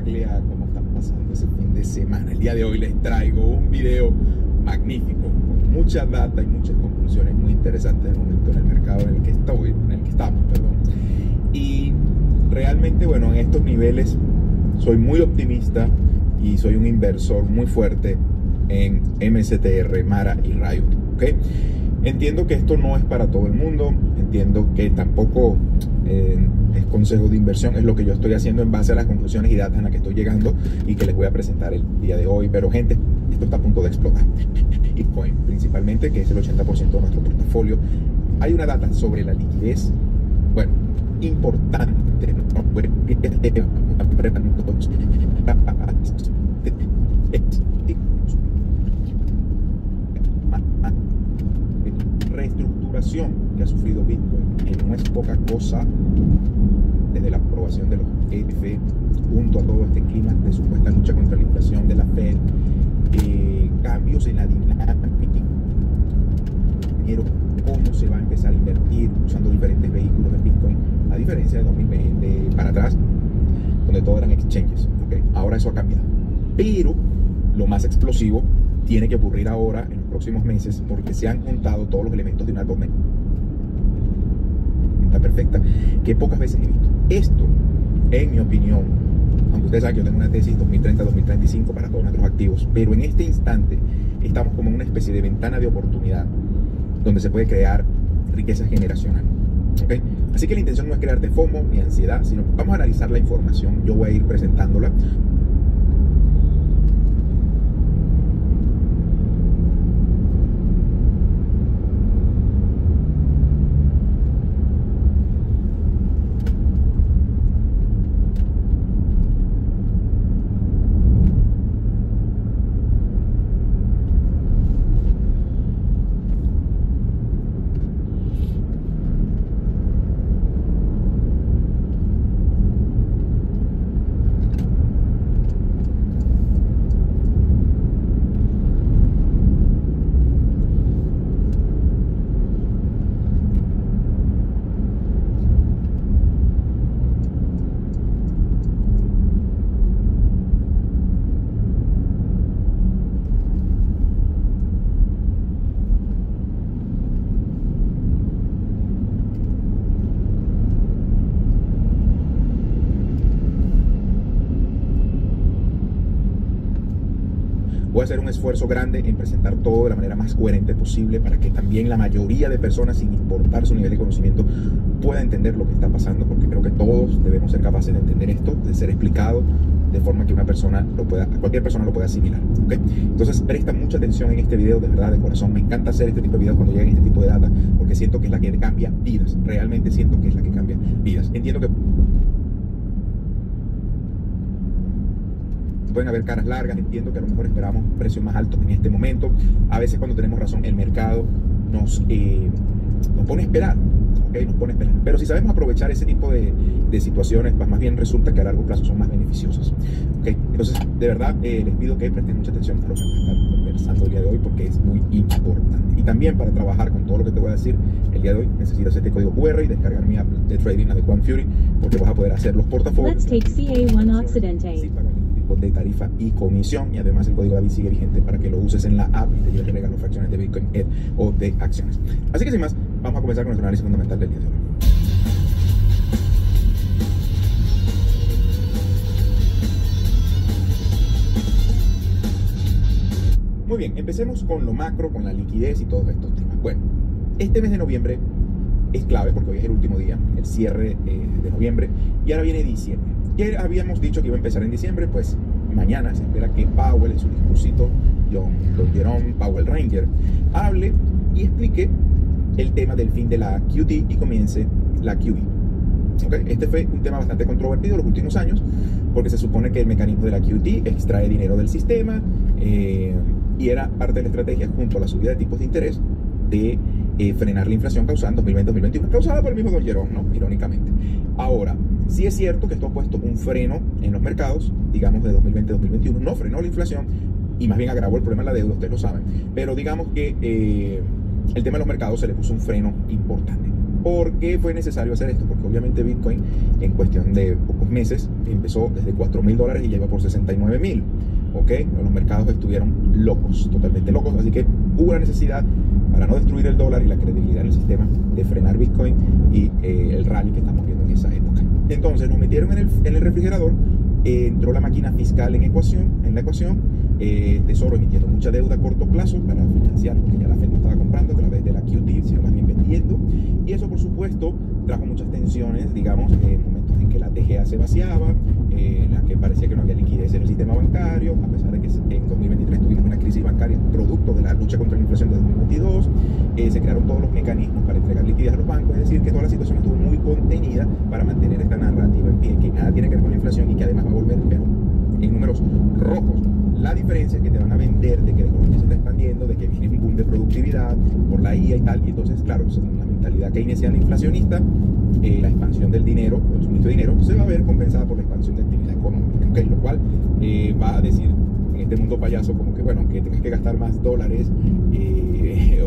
Paglia, ¿cómo está pasando ese fin de semana? El día de hoy les traigo un video magnífico, con mucha data y muchas conclusiones muy interesantes del momento en el mercado en el que estamos, perdón. Y realmente, bueno, en estos niveles soy muy optimista y soy un inversor muy fuerte en MSTR, Mara y Riot, ¿ok? Entiendo que esto no es para todo el mundo, entiendo que tampoco es consejo de inversión, es lo que yo estoy haciendo en base a las conclusiones y datos en las que estoy llegando y que les voy a presentar el día de hoy. Pero gente, esto está a punto de explotar. Bitcoin principalmente, que es el 80% de nuestro portafolio. Hay una data sobre la liquidez, bueno, importante, ¿no? Reestructuración que ha sufrido Bitcoin, que no es poca cosa, desde la aprobación de los ETF, junto a todo este clima de supuesta lucha contra la inflación de la Fed, cambios en la dinámica, cómo se va a empezar a invertir usando diferentes vehículos en Bitcoin, a diferencia de 2020 para atrás, donde todo eran exchanges, ¿okay? Ahora eso ha cambiado, pero lo más explosivo tiene que ocurrir ahora en los próximos meses, porque se han juntado todos los elementos de una tormenta perfecta que pocas veces he visto. Esto, en mi opinión, aunque ustedes saben que yo tengo una tesis 2030-2035 para todos nuestros activos, pero en este instante estamos como en una especie de ventana de oportunidad donde se puede crear riqueza generacional, ¿okay? Así que la intención no es crearte FOMO ni ansiedad, sino vamos a analizar la información. Yo voy a ir presentándola. Voy a hacer un esfuerzo grande en presentar todo de la manera más coherente posible para que también la mayoría de personas, sin importar su nivel de conocimiento, pueda entender lo que está pasando, porque creo que todos debemos ser capaces de entender esto, de ser explicado de forma que cualquier persona lo pueda asimilar, ¿okay? Entonces presta mucha atención en este video, de verdad, de corazón. Me encanta hacer este tipo de videos cuando llegan este tipo de data, porque siento que es la que cambia vidas. Realmente siento que es la que cambia vidas. Entiendo que pueden haber caras largas, entiendo que a lo mejor esperamos precios más altos en este momento. A veces cuando tenemos razón, el mercado nos pone a esperar, ¿okay? Nos pone a esperar. Pero si sabemos aprovechar ese tipo de situaciones, más bien resulta que a largo plazo son más beneficiosas, ¿okay? Entonces, de verdad, les pido que presten mucha atención a lo que vamos a estar conversando el día de hoy, porque es muy importante. Y también para trabajar con todo lo que te voy a decir el día de hoy, necesitas este código QR y descargar mi app de trading, la de Quantfury, porque vas a poder hacer los portafolios. Let's take CA1 Occidente. De tarifa y comisión, y además el código David sigue vigente para que lo uses en la app y te lleves de regalo fracciones de Bitcoin o de acciones. Así que sin más, vamos a comenzar con nuestro análisis fundamental del día de hoy. Muy bien, empecemos con lo macro, con la liquidez y todos estos temas. Bueno, este mes de noviembre es clave porque hoy es el último día, el cierre de noviembre, y ahora viene diciembre. ¿Qué habíamos dicho que iba a empezar en diciembre? Pues mañana se espera que Powell, en su discursito, don Jerome Powell Ranger, hable y explique el tema del fin de la QT y comience la QE. ¿Okay? Este fue un tema bastante controvertido en los últimos años, porque se supone que el mecanismo de la QT extrae dinero del sistema y era parte de la estrategia, junto a la subida de tipos de interés, de frenar la inflación causada en 2020-2021, causada por el mismo don Jerome, ¿no? Irónicamente. Ahora, sí es cierto que esto ha puesto un freno en los mercados, digamos de 2020-2021, no frenó la inflación y más bien agravó el problema de la deuda, ustedes lo saben, pero digamos que el tema de los mercados se le puso un freno importante. ¿Por qué fue necesario hacer esto? Porque obviamente Bitcoin en cuestión de pocos meses empezó desde $4.000 y ya iba por 69.000. ¿Ok? Los mercados estuvieron locos, totalmente locos. Así que hubo la necesidad, para no destruir el dólar y la credibilidad en el sistema, de frenar Bitcoin y el rally que estamos viendo en esa época. Entonces nos metieron en el refrigerador, entró la máquina fiscal en la ecuación, Tesoro emitiendo mucha deuda a corto plazo para financiar, porque ya la Fed no estaba comprando a través de la QT, sino más bien vendiendo. Y eso, por supuesto, trajo muchas tensiones, digamos, en momentos en que la TGA se vaciaba, en la que parecía que no había liquidez en el sistema bancario, a pesar de que en 2023 tuvimos una crisis bancaria producto de la lucha contra la inflación de 2022. Se crearon todos los mecanismos para entregar liquidez a los bancos, es decir, que toda la situación estuvo muy contenida para mantener esta narrativa en pie, que nada tiene que ver con la inflación y que además va a volver, pero en números rojos. La diferencia es que te van a vender de que la economía se está expandiendo, de que viene un boom de productividad por la IA y tal, y entonces, claro, esa es una mentalidad keynesiana inflacionista. La expansión del dinero, el suministro de dinero, se va a ver compensada por la expansión de actividad económica, ¿okay? Lo cual va a decir en este mundo payaso como que, bueno, que tengas que gastar más dólares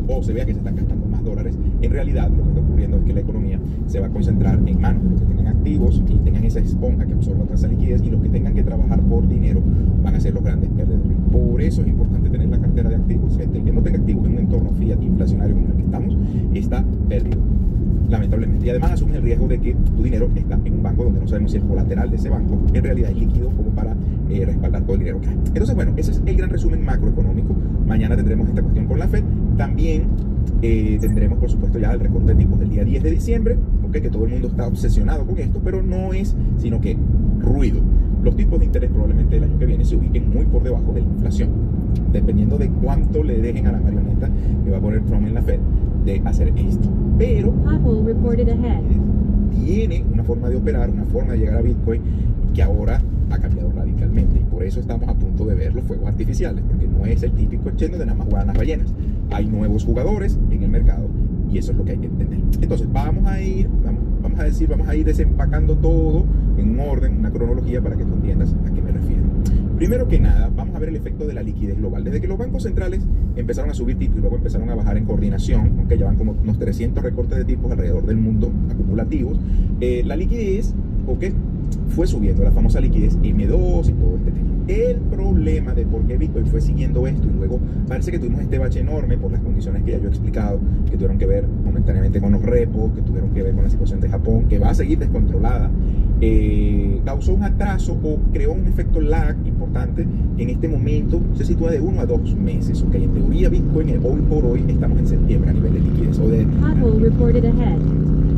o se vea que se están gastando más dólares. En realidad lo que está ocurriendo es que la economía se va a concentrar en manos de los que tengan activos y tengan esa esponja que absorba toda esa liquidez, y los que tengan que trabajar por dinero van a ser los grandes perdedores. Por eso es importante tener la cartera de activos. Gente, el que no tenga activos en un entorno fiat inflacionario como el que estamos está perdido, lamentablemente. Y además asumes el riesgo de que tu dinero está en un banco donde no sabemos si el colateral de ese banco en realidad es líquido como para respaldar todo el dinero que hay. Entonces, bueno, ese es el gran resumen macroeconómico. Mañana tendremos esta cuestión con la Fed. También tendremos, por supuesto, ya el recorte de tipos del día 10 de diciembre, ¿okay? Que todo el mundo está obsesionado con esto, pero no es sino que ruido. Los tipos de interés probablemente el año que viene se ubiquen muy por debajo de la inflación, dependiendo de cuánto le dejen a la marioneta que va a poner Trump en la Fed de hacer esto. Pero tiene una forma de operar, una forma de llegar a Bitcoin que ahora ha cambiado radicalmente, y por eso estamos a punto de ver los fuegos artificiales, porque no es el típico exchange donde nada más juegan las ballenas. Hay nuevos jugadores en el mercado y eso es lo que hay que entender. Entonces vamos a ir desempacando todo en un orden, una cronología, para que tú entiendas a qué me refiero. Primero que nada, vamos a ver el efecto de la liquidez global. Desde que los bancos centrales empezaron a subir tipos y luego empezaron a bajar en coordinación, aunque ya van como unos 300 recortes de tipos alrededor del mundo acumulativos, la liquidez, fue subiendo, la famosa liquidez M2 y todo este tema. El problema de por qué Bitcoin fue siguiendo esto, y luego parece que tuvimos este bache enorme por las condiciones que ya yo he explicado, que tuvieron que ver momentáneamente con los repos, que tuvieron que ver con la situación de Japón, que va a seguir descontrolada, causó un atraso o creó un efecto lag importante. En este momento se sitúa de 1 a 2 meses. ¿Okay? En teoría Bitcoin hoy por hoy estamos en septiembre a nivel de liquidez.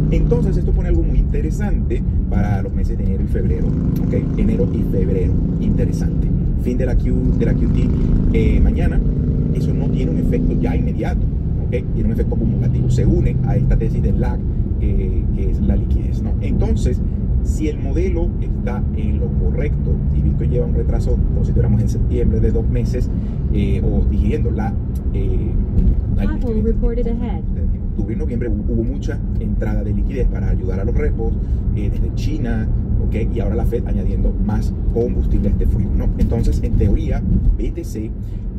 Entonces esto pone algo muy interesante para los meses de enero y febrero. ¿Okay? Enero y febrero, interesante. Fin de la QT mañana. Eso no tiene un efecto ya inmediato, ¿okay? Tiene un efecto acumulativo. Se une a esta tesis del lag que es la liquidez, ¿no? Entonces, si el modelo está en lo correcto y Bitcoin lleva un retraso, como si estuviéramos en septiembre, de 2 meses, o digiriendo octubre y noviembre hubo mucha entrada de liquidez para ayudar a los repos desde China, ¿okay? Y ahora la Fed añadiendo más combustible a este fuego, ¿no? Entonces, en teoría, BTC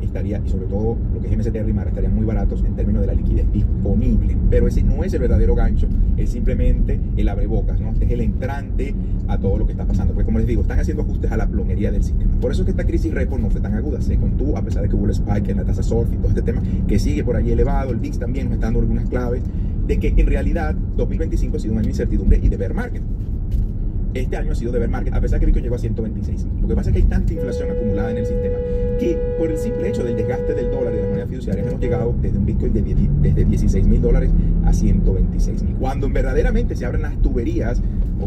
estaría, y sobre todo lo que es MSTR y MAR, estarían muy baratos en términos de la liquidez disponible. Pero ese no es el verdadero gancho, es simplemente el abrebocas, ¿no? Este es el entrante a todo lo que está pasando. Porque, como les digo, están haciendo ajustes a la plomería del sistema. Por eso es que esta crisis repo no fue tan aguda. Se contuvo, a pesar de que hubo el spike en la tasa SORF y todo este tema, que sigue por ahí elevado. El VIX también nos está dando algunas claves de que en realidad 2025 ha sido un año de incertidumbre y de bear market. Este año ha sido de bear market, a pesar de que Bitcoin llegó a 126.000. Lo que pasa es que hay tanta inflación acumulada en el sistema que, por el simple hecho del desgaste del dólar y de la moneda fiduciaria, hemos llegado desde un Bitcoin desde $16.000 a 126.000. Cuando verdaderamente se abren las tuberías,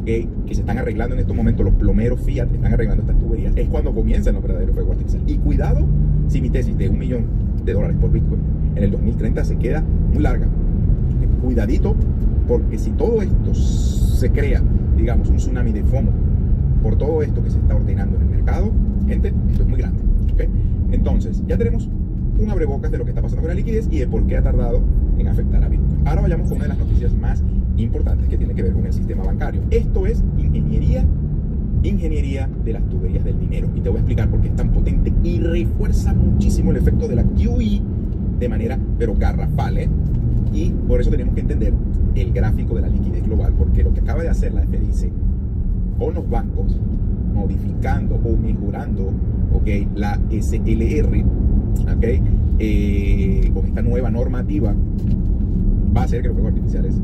que se están arreglando en estos momentos, los plomeros Fiat están arreglando estas tuberías, es cuando comienzan los verdaderos fuegos artificiales. Y cuidado si mi tesis de $1 millón por Bitcoin en el 2030 se queda muy larga. Cuidadito, porque si todo esto se crea, digamos, un tsunami de FOMO por todo esto que se está ordenando en el mercado, gente, esto es muy grande, ¿okay? Entonces, ya tenemos un abrebocas de lo que está pasando con la liquidez y de por qué ha tardado en afectar a Bitcoin. Ahora vayamos con una de las noticias más importantes que tiene que ver con el sistema bancario. Esto es ingeniería de las tuberías del dinero. Y te voy a explicar por qué es tan potente y refuerza muchísimo el efecto de la QE de manera, pero garrafal, ¿eh? Y por eso tenemos que entender el gráfico de la liquidez global, porque lo que acaba de hacer la FDIC con los bancos, modificando o mejorando, ¿okay?, la SLR, ¿okay?, con esta nueva normativa, va a hacer que los fuegos artificiales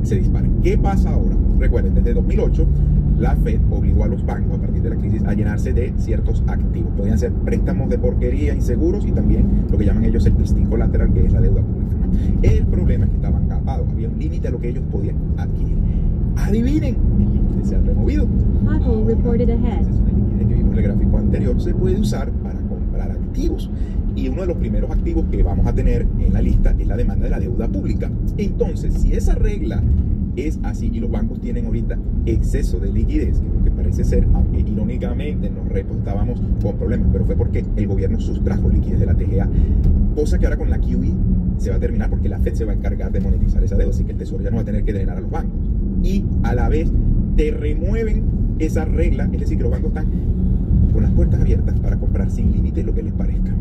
se disparen. ¿Qué pasa ahora? Recuerden, desde 2008 la Fed obligó a los bancos a partir de la crisis a llenarse de ciertos activos. Podían ser préstamos de porquería, inseguros, y también lo que llaman ellos el pristine colateral, que es la deuda pública, ¿no? El problema es que estaban capados, había un límite a lo que ellos podían adquirir. Adivinen, el límite se ha removido. Pothole reported ahead. El proceso de liquidez que vimos en el gráfico anterior se puede usar para comprar activos. Y uno de los primeros activos que vamos a tener en la lista es la demanda de la deuda pública. Entonces, si esa regla es así y los bancos tienen ahorita exceso de liquidez, que es lo que parece ser, aunque irónicamente en los repos estábamos con problemas, pero fue porque el gobierno sustrajo liquidez de la TGA, cosa que ahora con la QE se va a terminar porque la Fed se va a encargar de monetizar esa deuda, así que el Tesoro ya no va a tener que drenar a los bancos. Y a la vez te remueven esa regla, es decir, que los bancos están con las puertas abiertas para comprar sin límite lo que les parezca.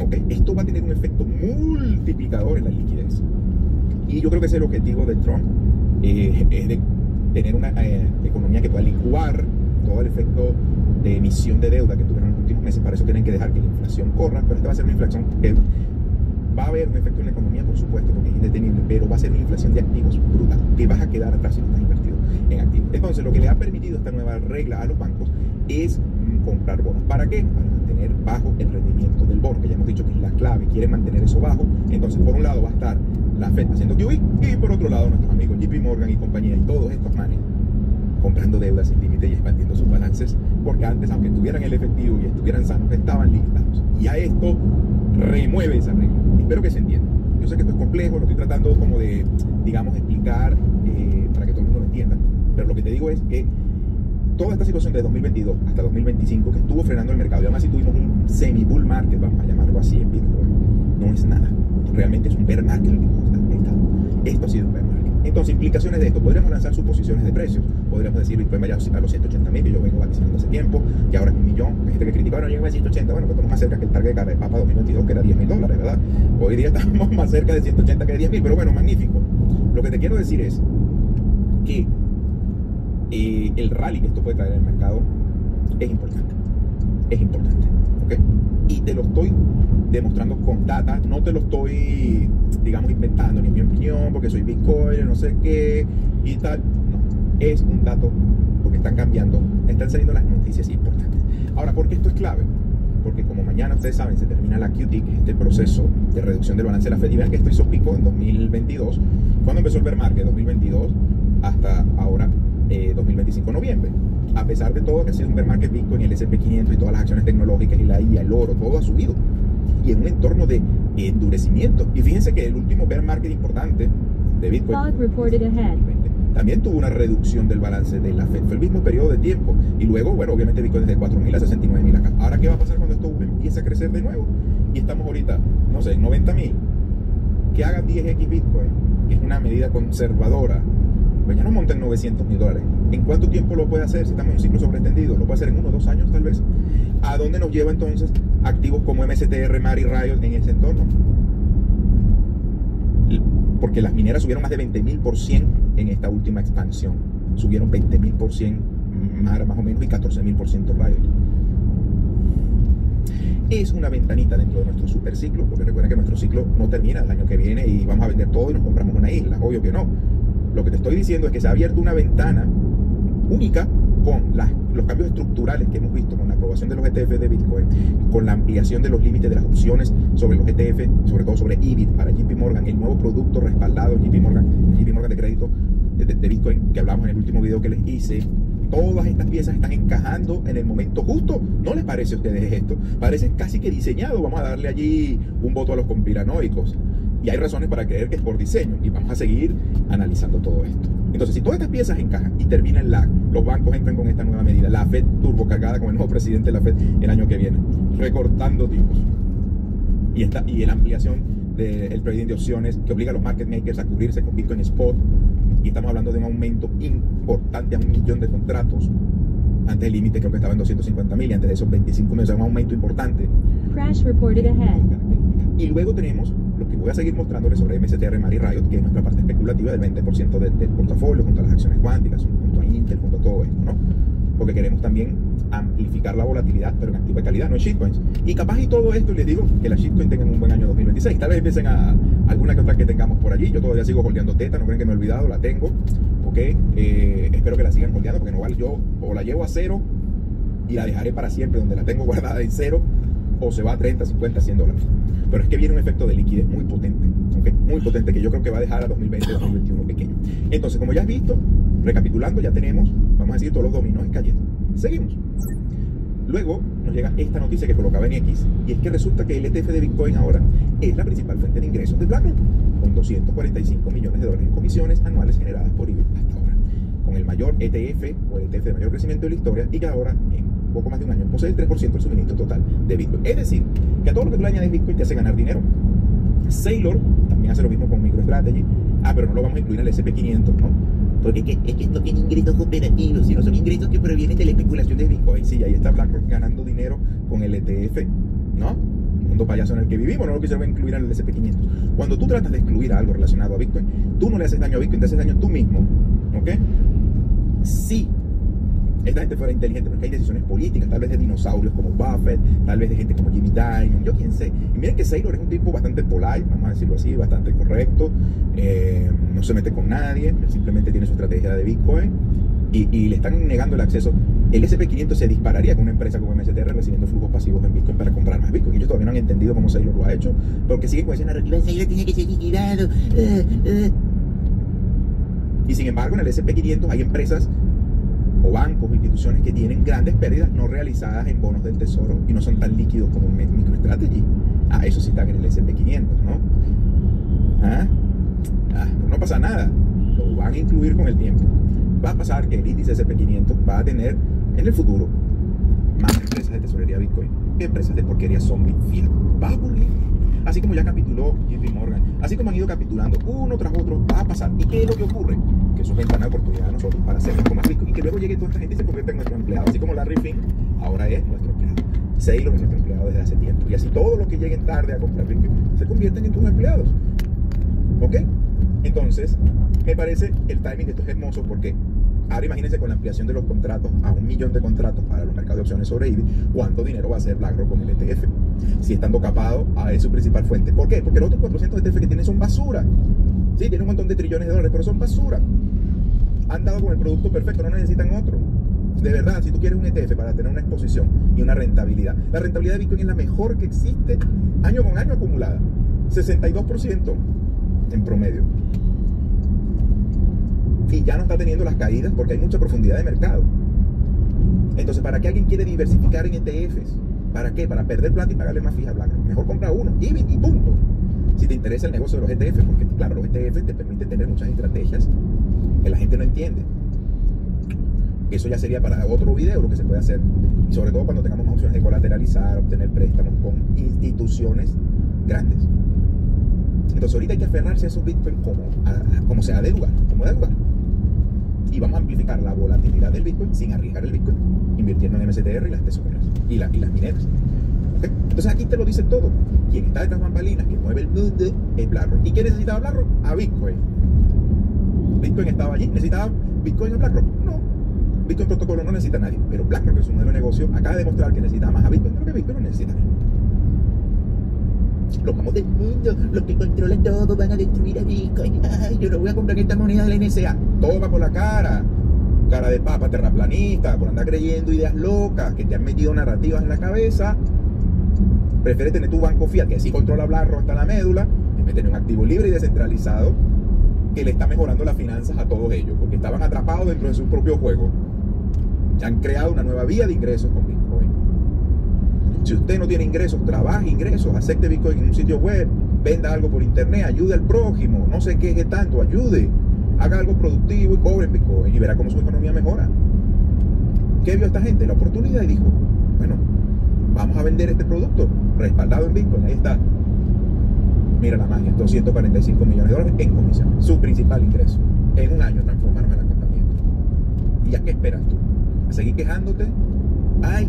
¿Okay? Esto va a tener un efecto multiplicador en la liquidez. Y yo creo que ese es el objetivo de Trump, es de tener una economía que pueda licuar todo el efecto de emisión de deuda que tuvieron en los últimos meses. Para eso tienen que dejar que la inflación corra, pero esta va a ser una inflación que va a haber un efecto en la economía, por supuesto, porque es indetenible, pero va a ser una inflación de activos brutal, que vas a quedar atrás si no estás invertido en activos. Entonces, lo que le ha permitido esta nueva regla a los bancos es comprar bonos. ¿Para qué? Para mantener bajo el rendimiento del bono, que ya hemos dicho que es la clave. Quieren mantener eso bajo. Entonces, por un lado va a estar la Fed haciendo QE, y por otro lado nuestros amigos JP Morgan y compañía y todos estos manes comprando deudas sin límite y expandiendo sus balances, porque antes, aunque tuvieran el efectivo y estuvieran sanos, estaban limitados. Y a esto remueve esa regla. Espero que se entienda. Yo sé que esto es complejo, lo estoy tratando como de, digamos, explicar para que todo el mundo lo entienda, pero lo que te digo es que toda esta situación de 2022 hasta 2025 que estuvo frenando el mercado, y además si tuvimos un semi-bull market, vamos a llamarlo así, en Bitcoin, no es nada. Realmente es un bear market el que hemos estado. Esto ha sido un bear market. Entonces, implicaciones de esto, podríamos lanzar suposiciones de precios, podríamos decir Bitcoin vaya a los 180.000, que yo vengo vaticinando hace tiempo, y ahora es 1 millón. Hay gente que critica, bueno, llega a 180, bueno, que estamos más cerca que el target de cara de Papa 2022, que era $10.000, ¿verdad? Hoy día estamos más cerca de 180 que de 10.000, pero bueno, magnífico. Lo que te quiero decir es que el rally que esto puede traer en el mercado es importante. Es importante, ¿ok? Y te lo estoy demostrando con data, no te lo estoy, digamos, inventando, ni en mi opinión, porque soy Bitcoin, no sé qué y tal. No, es un dato, porque están cambiando, están saliendo las noticias importantes. Ahora, ¿por qué esto es clave? Porque como mañana ustedes saben, se termina la QT, que es este proceso de reducción del balance de la Fed, y vean que esto hizo pico en 2022, cuando empezó el bear market, 2022 hasta ahora 2025 noviembre. A pesar de todo que ha sido un bear market, Bitcoin, el S&P 500 y todas las acciones tecnológicas y la IA, el oro, todo ha subido. Y en un entorno de endurecimiento. Y fíjense que el último bear market importante de Bitcoin también tuvo una reducción del balance de la Fed. Fue el mismo periodo de tiempo. Y luego, bueno, obviamente Bitcoin desde 4.000 a 69.000 acá. Ahora, ¿qué va a pasar cuando esto empiece a crecer de nuevo? Y estamos ahorita, no sé, en 90.000. Que hagan 10x Bitcoin, que es una medida conservadora. Pues ya no monten $900.000. ¿En cuánto tiempo lo puede hacer si estamos en un ciclo sobreextendido? ¿Lo puede hacer en 1 o 2 años tal vez? ¿A dónde nos lleva entonces activos como MSTR, MAR y Riot en ese entorno? Porque las mineras subieron más de 20.000% en esta última expansión. Subieron 20.000% MAR más o menos y 14.000% Riot. Es una ventanita dentro de nuestro super ciclo, porque recuerden que nuestro ciclo no termina el año que viene y vamos a vender todo y nos compramos una isla. Obvio que no. Lo que te estoy diciendo es que se ha abierto una ventana única con los cambios estructurales que hemos visto con la aprobación de los ETF de Bitcoin, con la ampliación de los límites de las opciones sobre los ETF, sobre todo sobre EBIT para JP Morgan, el nuevo producto respaldado JP Morgan de crédito de Bitcoin que hablamos en el último video que les hice. Todas estas piezas están encajando en el momento justo. ¿No les parece a ustedes esto? Parece casi que diseñado. Vamos a darle allí un voto a los conspiranoicos. Y hay razones para creer que es por diseño. Y vamos a seguir analizando todo esto. Entonces, si todas estas piezas encajan y termina el lag, los bancos entran con esta nueva medida. La Fed turbocargada con el nuevo presidente de la Fed el año que viene, recortando tipos. Y la ampliación del trading de opciones que obliga a los market makers a cubrirse con Bitcoin Spot. Y estamos hablando de un aumento importante a 1 millón de contratos. Antes el límite creo que estaba en 250.000 y antes de esos 25 meses, un aumento importante. Crash reported ahead. Y luego tenemos lo que voy a seguir mostrándoles sobre MSTR, Mari Riot, que es nuestra parte especulativa del 20% del portafolio, junto a las acciones cuánticas, junto a Intel, junto a todo esto, ¿no? Porque queremos también amplificar la volatilidad, pero en activa de calidad, no en shitcoins. Y capaz y todo esto les digo que las shitcoins tengan un buen año 2026. Tal vez empiecen a alguna que otra que tengamos por allí. Yo todavía sigo holdeando Teta, no creen que me he olvidado, la tengo. ¿Ok? Espero que la sigan holdeando, porque no vale, yo o la llevo a cero y la dejaré para siempre donde la tengo guardada en cero, o se va a 30, 50, 100 dólares. Pero es que viene un efecto de liquidez muy potente, ¿okay? Muy potente, que yo creo que va a dejar a 2020, 2021 pequeño. Entonces, como ya has visto, recapitulando, ya tenemos, vamos a decir, todos los dominos cayendo. Seguimos. Luego nos llega esta noticia que colocaba en X, y es que resulta que el ETF de Bitcoin ahora es la principal fuente de ingresos de BlackRock, con 245 millones de dólares en comisiones anuales generadas por IBIT hasta ahora, con el mayor ETF o el ETF de mayor crecimiento de la historia, y que ahora en poco más de un año posee el 3% del suministro total de Bitcoin. Es decir, que a todo lo que tú le añades Bitcoin te hace ganar dinero. Sailor también hace lo mismo con MicroStrategy. Pero no lo vamos a incluir en el SP500, ¿no? Porque es que no tiene ingresos operativos, sino son ingresos que provienen de la especulación de Bitcoin. Sí, ahí está BlackRock ganando dinero con el ETF, ¿no? Mundo payaso en el que vivimos, no lo quisiera incluir en el SP500. Cuando tú tratas de excluir algo relacionado a Bitcoin, tú no le haces daño a Bitcoin, te haces daño tú mismo, ¿ok? Sí, esta gente fuera inteligente, porque hay decisiones políticas, tal vez de dinosaurios como Buffett, tal vez de gente como Jimmy Dimon, yo quién sé. Y miren que Saylor es un tipo bastante polite, vamos a decirlo así, bastante correcto, no se mete con nadie, él simplemente tiene su estrategia de Bitcoin y le están negando el acceso. El SP500 se dispararía con una empresa como MSTR recibiendo flujos pasivos en Bitcoin para comprar más Bitcoin. Ellos todavía no han entendido cómo Saylor lo ha hecho, porque siguen con esa narrativa, Saylor tiene que ser liquidado. Y sin embargo, en el SP500 hay empresas o bancos o instituciones que tienen grandes pérdidas no realizadas en bonos del tesoro y no son tan líquidos como MicroStrategy. Eso sí están en el SP500, ¿no? Pues no pasa nada, lo van a incluir con el tiempo. Va a pasar que el índice SP500 va a tener en el futuro más empresas de tesorería Bitcoin que empresas de porquería zombie fiat. Va a ocurrir. Así como ya capituló JP Morgan, así como han ido capitulando uno tras otro, va a pasar. ¿Y qué es lo que ocurre? Que eso es ventana de oportunidad a nosotros para hacer con más Bitcoin y que luego llegue toda esta gente y se convierta en nuestro empleado. Así como Larry Fink ahora es nuestro empleado. Saylor es nuestro empleado desde hace tiempo. Y así todos los que lleguen tarde a comprar Bitcoin se convierten en tus empleados. ¿Ok? Entonces, me parece que el timing de esto es hermoso porque ahora imagínense con la ampliación de los contratos a 1 millón de contratos para los mercados de opciones sobre IBIT, ¿cuánto dinero va a hacer BlackRock con el ETF? Si estando capado a su principal fuente. ¿Por qué? Porque los otros 400 ETF que tienen son basura. Sí, tienen un montón de trillones de dólares, pero son basura. Han dado con el producto perfecto, no necesitan otro. De verdad, si tú quieres un ETF para tener una exposición y una rentabilidad, la rentabilidad de Bitcoin es la mejor que existe año con año acumulada. 62% en promedio. Y ya no está teniendo las caídas porque hay mucha profundidad de mercado. Entonces, ¿para qué alguien quiere diversificar en ETFs? ¿Para qué? Para perder plata y pagarle más fija a BlackRock. Mejor compra uno, IBIT y punto. Si te interesa el negocio de los ETFs, porque claro, los ETFs te permiten tener muchas estrategias que la gente no entiende. Eso ya sería para otro video lo que se puede hacer. Y sobre todo cuando tengamos más opciones de colateralizar, obtener préstamos con instituciones grandes. Entonces ahorita hay que aferrarse a esos Bitcoin como sea de lugar, como de lugar. Y vamos a amplificar la volatilidad del Bitcoin sin arriesgar el Bitcoin, invirtiendo en MSTR y las tesoreras y las mineras. ¿Okay? Entonces aquí te lo dice todo. Quien está detrás de bambalinas, quien mueve el mundo, es BlackRock. ¿Y qué necesitaba BlackRock? A Bitcoin. Bitcoin estaba allí. ¿Necesitaba Bitcoin a BlackRock? No. Bitcoin protocolo no necesita a nadie. Pero BlackRock, es un modelo de negocio, acaba de demostrar que necesita más a Bitcoin, pero que Bitcoin no necesita a nadie. Los amos del mundo, los que controlan todo, van a destruir a Bitcoin. Ay, yo no voy a comprar esta moneda de la NSA. Todo va por la cara. Cara de papa terraplanista, por andar creyendo ideas locas que te han metido narrativas en la cabeza. Prefieres tener tu banco fiat, que sí controla BlackRock hasta la médula, en vez de tener un activo libre y descentralizado que le está mejorando las finanzas a todos ellos, porque estaban atrapados dentro de su propio juego. Ya han creado una nueva vía de ingresos con Bitcoin. Si usted no tiene ingresos, trabaje ingresos, acepte Bitcoin en un sitio web, venda algo por internet, ayude al prójimo, no se queje tanto, ayude, haga algo productivo y cobre en Bitcoin y verá cómo su economía mejora. ¿Qué vio esta gente? La oportunidad y dijo, bueno, vamos a vender este producto respaldado en Bitcoin. Ahí está. Mira la magia, 245 millones de dólares en comisiones, su principal ingreso. En un año transformaron a la compañía. ¿Y a qué esperas tú? ¿A seguir quejándote? Ay,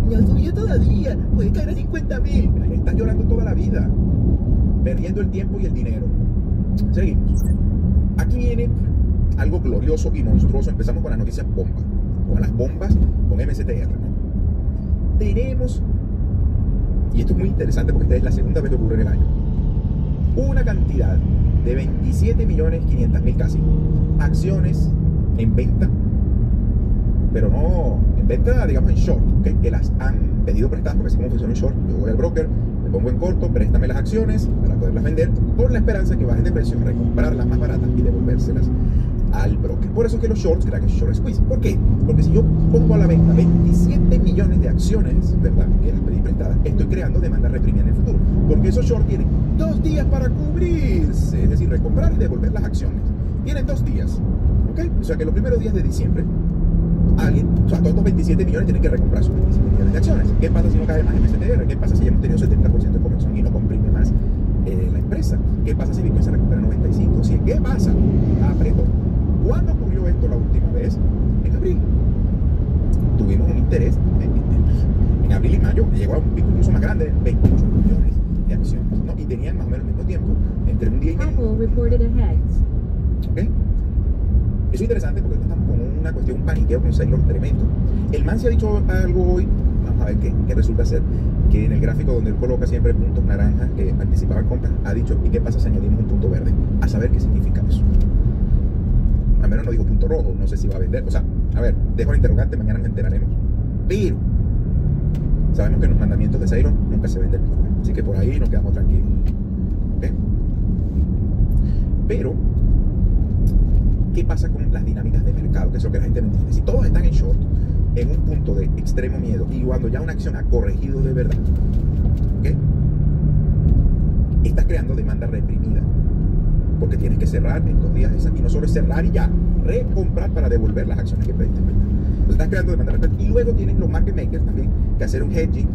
no subió todavía, puede caer a 50.000. Estás llorando toda la vida, perdiendo el tiempo y el dinero. Seguimos. Aquí viene algo glorioso y monstruoso. Empezamos con las noticias bombas, con las bombas con MSTR, ¿no? Tenemos, y esto es muy interesante porque esta es la segunda vez que ocurre en el año, una cantidad de 27.500.000 casi acciones en venta, pero no en venta, digamos en short, ¿okay? Que las han pedido prestadas, porque así como funciona un short, yo voy al broker, me pongo en corto, préstame las acciones para poderlas vender con la esperanza de que bajen de precio, recomprarlas más baratas y devolvérselas al broker. Por eso es que los shorts crean short squeeze. ¿Por qué? Porque si yo pongo a la venta 27 millones de acciones, ¿verdad?, que las pedí prestadas, estoy creando demanda reprimida en el futuro, porque esos shorts tienen 2 días para cubrirse, es decir, recomprar y devolver las acciones. Tienen 2 días, ¿ok? O sea que los primeros días de diciembre alguien, o sea, todos estos 27 millones tienen que recomprar sus 27 millones de acciones. ¿Qué pasa si no cae más MSTR? ¿Qué pasa si ya hemos tenido 70% de corrección y no comprime más la empresa? ¿Qué pasa si Bitcoin se recupera 95, 100? ¿Qué pasa? Apretó. ¿Cuándo ocurrió esto la última vez? En abril. Tuvimos un interés en abril y mayo, llegó a un pico incluso más grande, 28 millones de acciones, ¿no? Y tenían más o menos el mismo tiempo, entre un día y medio. Apple reported ahead. ¿Ok? Eso es interesante porque estamos con una cuestión, un paniqueo con Saylor tremendo. El man se ha dicho algo hoy, vamos a ver qué resulta ser, que en el gráfico donde él coloca siempre puntos naranjas que anticipaban compras, ha dicho, ¿y qué pasa si añadimos un punto verde? A saber qué significa eso. Al menos no dijo punto rojo, no sé si va a vender. O sea, a ver, dejo la interrogante, mañana nos enteraremos. Pero sabemos que en los mandamientos de Saylor nunca se vende el Bitcoin, así que por ahí nos quedamos tranquilos. ¿Okay? Pero ¿qué pasa con las dinámicas de mercado? Que es lo que la gente no entiende. Si todos están en short, en un punto de extremo miedo, y cuando ya una acción ha corregido de verdad, ¿okay?, estás creando demanda reprimida, porque tienes que cerrar en 2 días y no solo es cerrar y ya, recomprar para devolver las acciones que pediste. Entonces estás creando demanda reprimida. Y luego tienen los market makers también que hacer un hedging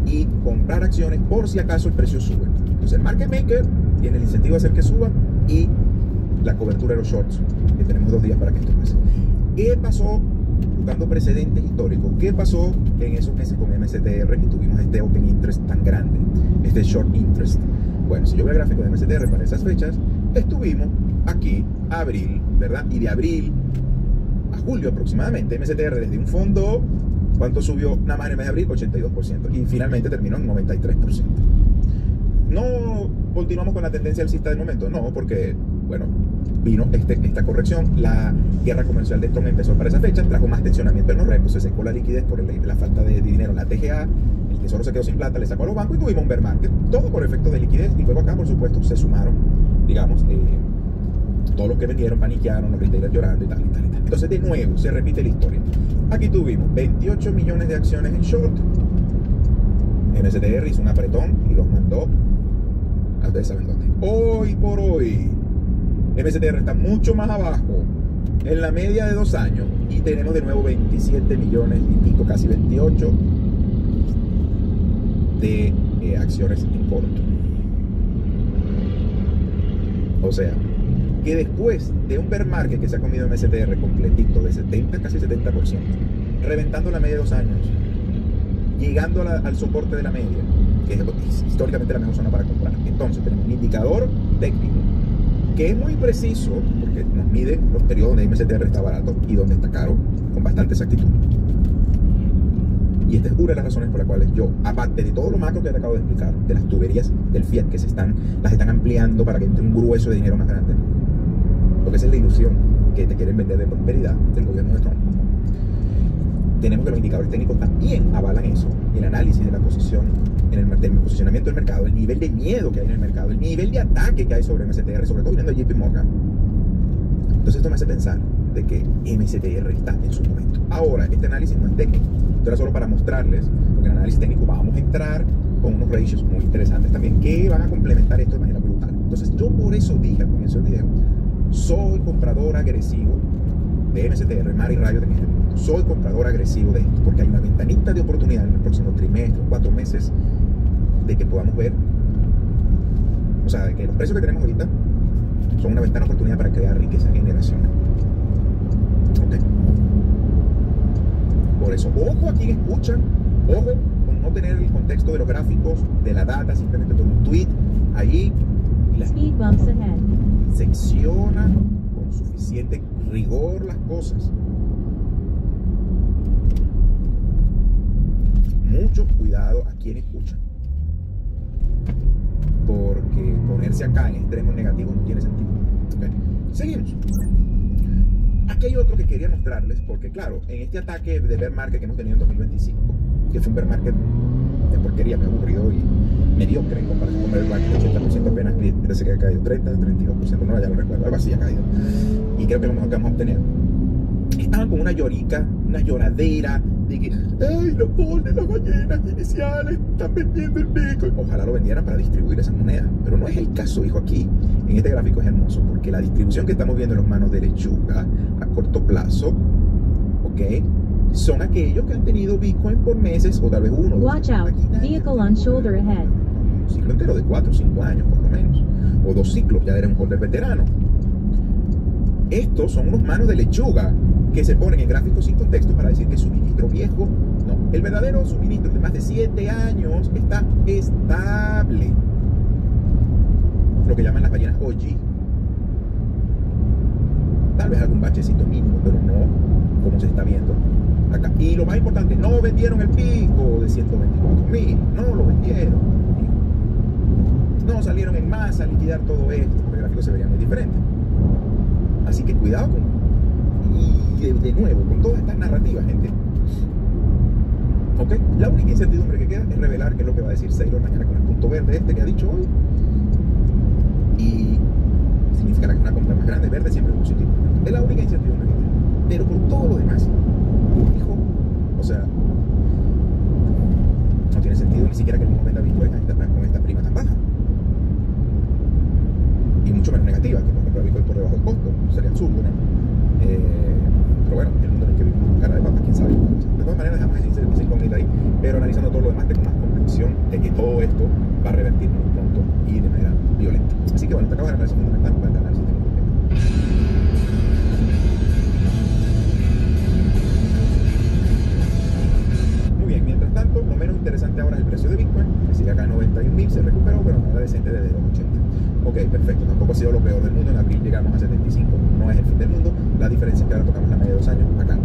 y comprar acciones por si acaso el precio sube. Entonces el market maker tiene el incentivo de hacer que suba, y la cobertura de los shorts, que tenemos 2 días para que esto pase. ¿Qué pasó? Buscando precedentes históricos, ¿qué pasó en esos meses con MSTR y tuvimos este open interest tan grande, este short interest? Bueno, si yo veo el gráfico de MSTR para esas fechas, estuvimos aquí, abril, ¿verdad? Y de abril a julio aproximadamente, MSTR desde un fondo, ¿cuánto subió nada más en el mes de abril? 82%. Y finalmente terminó en 93%. ¿No continuamos con la tendencia alcista del momento? No, porque, bueno, vino esta corrección. La guerra comercial de Trump empezó para esa fecha, trajo más tensionamiento en los repos, se secó la liquidez por la falta de dinero en la TGA, el tesoro se quedó sin plata, le sacó a los bancos y tuvimos un bear market, todo por efecto de liquidez. Y luego acá, por supuesto, se sumaron, digamos, todos los que vendieron, paniquearon, los retailers llorando y tal y tal y tal. Entonces, de nuevo, se repite la historia. Aquí tuvimos 28 millones de acciones en short. MSTR hizo un apretón y los mandó a ustedes saben dónde. Hoy por hoy, MSTR está mucho más abajo en la media de 2 años y tenemos de nuevo 27 millones y pico, casi 28 de acciones en corto. O sea, que después de un bear market que se ha comido MSTR completito de 70, casi 70%, reventando la media de 2 años, llegando al soporte de la media, que es históricamente la mejor zona para comprar. Entonces tenemos un indicador técnico que es muy preciso, porque nos mide los periodos donde MSTR está barato y donde está caro, con bastante exactitud. Y esta es una de las razones por las cuales yo, aparte de todo lo macro que te acabo de explicar, de las tuberías del Fiat que las están ampliando para que entre un grueso de dinero más grande, porque esa es la ilusión que te quieren vender de prosperidad del gobierno de Trump. Tenemos que los indicadores técnicos también avalan eso, el análisis de la posición, del posicionamiento del mercado, el nivel de miedo que hay en el mercado, el nivel de ataque que hay sobre MSTR, sobre todo viniendo de JP Morgan. Entonces esto me hace pensar de que MSTR está en su momento. Ahora, este análisis no es técnico, esto era solo para mostrarles, porque en el análisis técnico vamos a entrar con unos ratios muy interesantes también que van a complementar esto de manera brutal. Entonces yo por eso dije al comienzo del video, soy comprador agresivo de MSTR, mar y rayo de este minuto. Soy comprador agresivo de esto, porque hay una ventanita de oportunidad en el próximo trimestre, 4 meses, de que podamos ver, o sea, de que los precios que tenemos ahorita son una ventana de oportunidad para crear riqueza generacional. Ok. Por eso, ojo a quien escuchan, ojo con no tener el contexto de los gráficos, de la data, simplemente por un tweet ahí. Y la Speed bumps ahead. secciona con suficiente rigor las cosas. Mucho cuidado a quien escucha, porque ponerse acá en extremos negativos no tiene sentido. ¿Okay? Seguimos. Aquí hay otro que quería mostrarles, porque claro, en este ataque de bear market que hemos tenido en 2025, que fue un bear market de porquería, me aburrido y mediocre en comparación con bear market, 80% apenas, parece que ha caído 30, 32%, no, ya no recuerdo, algo así ha caído. Y creo que lo mejor que vamos a obtener. Estaban con una llorica, una lloradera de que, ay, los goldes, las ballenas iniciales están vendiendo el Bitcoin. Ojalá lo vendieran para distribuir esas monedas, pero no es el caso, hijo. Aquí en este gráfico es hermoso, porque la distribución que estamos viendo en los manos de lechuga a corto plazo, ok, son aquellos que han tenido Bitcoin por meses o tal vez uno. Watch out. Vehicle on shoulder ahead. Un ciclo entero de 4 o 5 años por lo menos, o 2 ciclos, ya eres un holder veterano. Estos son unos manos de lechuga que se ponen en gráficos sin contexto para decir que suministro viejo, no, el verdadero suministro de más de 7 años está estable, lo que llaman las ballenas OG. Tal vez algún bachecito mínimo, pero no como se está viendo acá. Y lo más importante, no vendieron el pico de 124.000, no lo vendieron, no salieron en masa a liquidar todo esto, porque el gráfico se vería muy diferente. Así que cuidado con, y de nuevo, con todas estas narrativas, gente. ¿Ok? La única incertidumbre que queda es revelar qué es lo que va a decir Saylor mañana con el punto verde este que ha dicho hoy. Y significará que una compra más grande, verde siempre es positivo. Es la única incertidumbre que queda. Pero por todo lo demás, hijo, o sea, no tiene sentido ni siquiera que el mismo venda Bitcoin con esta prima tan baja. Y mucho menos negativa, que no comprar Bitcoin por debajo del costo. Sería absurdo, ¿no? Pero bueno, el mundo en el que vivimos, cara de papa, quién sabe. De todas maneras, dejamos esa incógnita ahí. Pero analizando todo lo demás, tengo más convicción de que todo esto va a revertir muy pronto y de manera violenta. Así que bueno, te acabo de análisis fundamental para el análisis técnico. Muy bien, mientras tanto, lo menos interesante ahora es el precio de Bitcoin, que sigue acá en 91.000, se recuperó, pero no era decente desde los 80. Ok, perfecto, tampoco ha sido lo peor del mundo. En abril llegamos a 75, no es el fin del mundo. La diferencia es que ahora tocamos la media de 2 años, acá.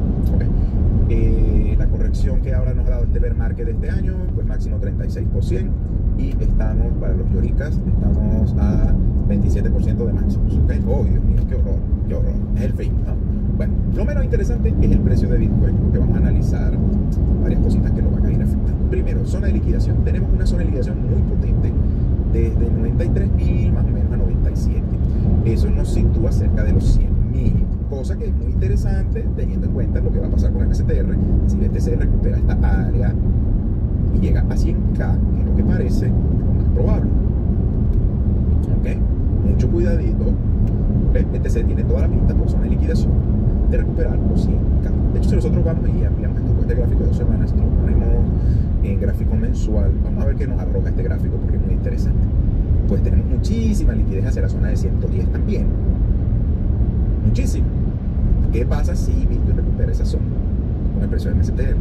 Okay. La corrección que ahora nos ha dado este bear market de este año, pues máximo 36%. Y estamos, para los lloricas, estamos a 27% de máximos. Okay. Oh, Dios mío, qué horror, qué horror. Es el fin, ¿no? Bueno, lo menos interesante es el precio de Bitcoin, porque vamos a analizar varias cositas que lo van a ir afectando. Primero, zona de liquidación. Tenemos una zona de liquidación muy potente, desde 93.000 más o menos a 97. Eso nos sitúa cerca de los 100.000, cosa que es muy interesante teniendo en cuenta lo que va a pasar con MSTR. Si BTC recupera esta área y llega a 100K, que es lo que parece lo más probable. ¿Ok? Mucho cuidadito. BTC tiene toda la pinta por zona de liquidación de recuperar los 100K. De hecho, si nosotros vamos y ampliamos esto con este gráfico de 2 semanas y lo ponemos en gráfico mensual, vamos a ver qué nos arroja este gráfico, porque es muy interesante. Pues tenemos muchísima liquidez hacia la zona de 110 también. Muchísimo. ¿Qué pasa si Bitcoin recupera esa zona con el precio de MSTR?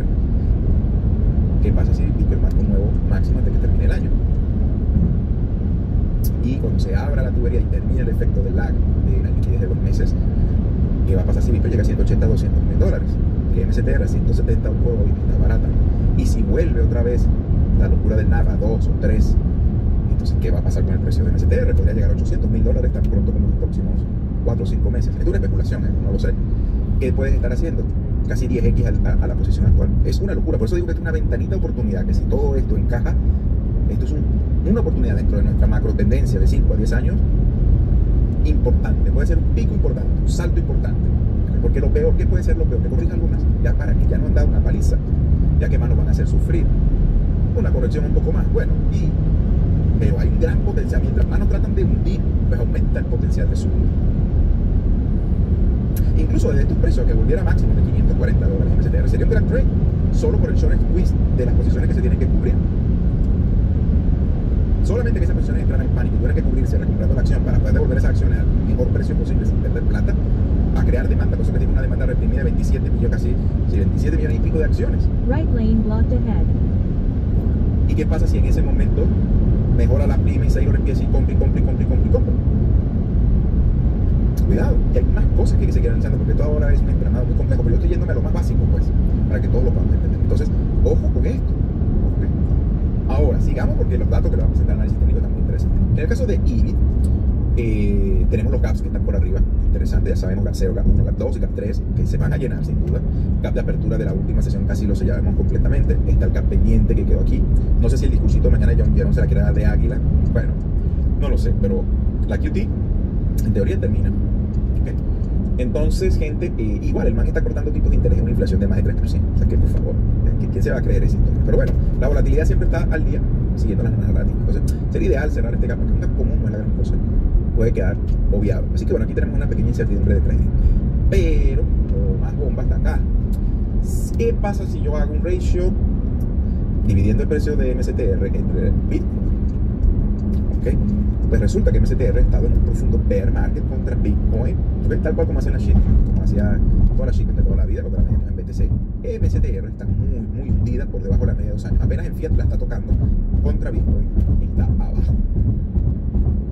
¿Qué pasa si Bitcoin marca un nuevo máximo antes de que termine el año? Y cuando se abra la tubería y termine el efecto del lag de la liquidez de 2 meses, ¿qué va a pasar si Bitcoin llega a 180, $200.000? Que MSTR a 170 por hoy está barata. Y si vuelve otra vez la locura del NAV a 2 o 3, entonces ¿qué va a pasar con el precio de MSTR? Podría llegar a $800.000 tan pronto como en los próximos 4 o 5 meses. Es una especulación, no lo sé. ¿Qué puedes estar haciendo? Casi 10x a la posición actual. Es una locura. Por eso digo que es una ventanita de oportunidad, que si todo esto encaja, esto es una oportunidad dentro de nuestra macro tendencia de 5 a 10 años importante. Puede ser un pico importante, un salto importante. Porque lo peor, ¿qué puede ser lo peor? Que corrija algo más, ya para que ya no han dado una paliza, ya que más nos van a hacer sufrir. Una corrección un poco más, bueno, pero hay un gran potencial. Mientras más nos tratan de hundir, pues aumenta el potencial de subir. Incluso desde estos precios, que volviera máximo de $540 en MSTR, sería un gran trade, solo por el short squeeze de las posiciones que se tienen que cubrir. solamente que esas posiciones entraran en pánico y tuvieran que cubrirse recomprando la acción para poder devolver esa acción al mejor precio posible sin perder plata, va a crear demanda, por eso que tiene una demanda reprimida de 27 millones, casi 27 millones y pico de acciones. Right lane blocked ahead. ¿Y qué pasa si en ese momento mejora la prima y Saylor empieza y compra? Cuidado, y hay más cosas que hay que seguir analizando porque esto ahora es un entramado muy complejo, pero yo estoy yéndome a lo más básico, pues, para que todos lo podamos entender. Entonces, ojo con esto. ¿Okay? Ahora, sigamos porque los datos que le vamos a presentar al análisis técnico están muy interesantes. En el caso de IBIT, tenemos los gaps que están por arriba, interesante, ya sabemos gap 0, gap 1, gap 2 y gap 3, que se van a llenar sin duda. Gap de apertura de la última sesión casi lo sellamos completamente. Está el gap pendiente que quedó aquí. No sé si el discursito mañana de John Jerome se la quiere dar de águila. Bueno, no lo sé, pero la QT en teoría termina. ¿Okay? Entonces, gente, igual el man está cortando tipos de interés en una inflación de más de 3%. O sea que, por favor, ¿quién se va a creer esa historia? Pero bueno, la volatilidad siempre está al día, siguiendo las narrativas. Entonces, sería ideal cerrar este gap, porque un gap común no es la gran cosa. Puede quedar obviado. Así que bueno, aquí tenemos una pequeña incertidumbre de trading. Pero, lo más bomba está acá. ¿Qué pasa si yo hago un ratio dividiendo el precio de MSTR entre Bitcoin? ¿Ok? Pues resulta que MSTR ha estado en un profundo bear market contra Bitcoin, tal cual como hacen las shitcoins, como hacía todas las shitcoins de toda la vida cuando la medimos en BTC. MSTR está muy hundida por debajo de la media de 2 años. Apenas en Fiat la está tocando contra Bitcoin y está abajo.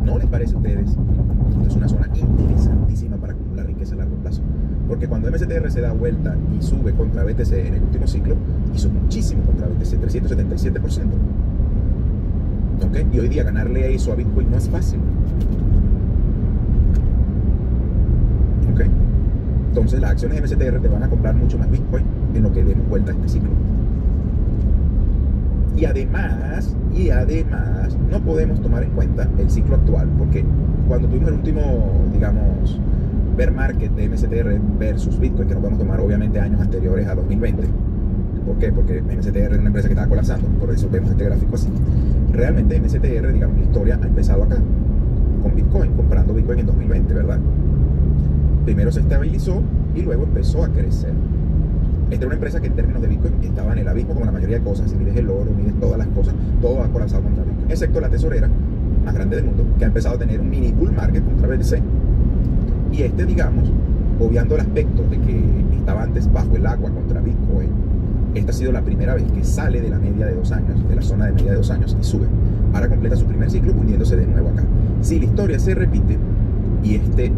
¿No les parece a ustedes? Esto es una zona interesantísima para acumular riqueza a largo plazo. Porque cuando MSTR se da vuelta y sube contra BTC en el último ciclo, hizo muchísimo contra BTC, 377%. ¿Okay? Y hoy día ganarle eso a Bitcoin no es fácil. ¿Okay? Entonces las acciones de MSTR te van a comprar mucho más Bitcoin en lo que demos vuelta a este ciclo. Y además, no podemos tomar en cuenta el ciclo actual, porque cuando tuvimos el último, digamos, bear market de MSTR versus Bitcoin, que no podemos tomar obviamente años anteriores a 2020. ¿Por qué? Porque MSTR era una empresa que estaba colapsando, por eso vemos este gráfico así. Realmente MSTR, digamos, la historia ha empezado acá, con Bitcoin, comprando Bitcoin en 2020, ¿verdad? Primero se estabilizó y luego empezó a crecer. Esta era una empresa que en términos de Bitcoin estaba en el abismo como la mayoría de cosas. Si mides el oro, mides todas las cosas, todo ha colapsado contra Bitcoin, excepto la tesorera más grande del mundo, que ha empezado a tener un mini bull market contra BTC. Y este, digamos, obviando el aspecto de que estaba antes bajo el agua contra Bitcoin, esta ha sido la primera vez que sale de la media de 2 años, de la zona de media de 2 años y sube. Ahora completa su primer ciclo hundiéndose de nuevo acá. Si la historia se repite y este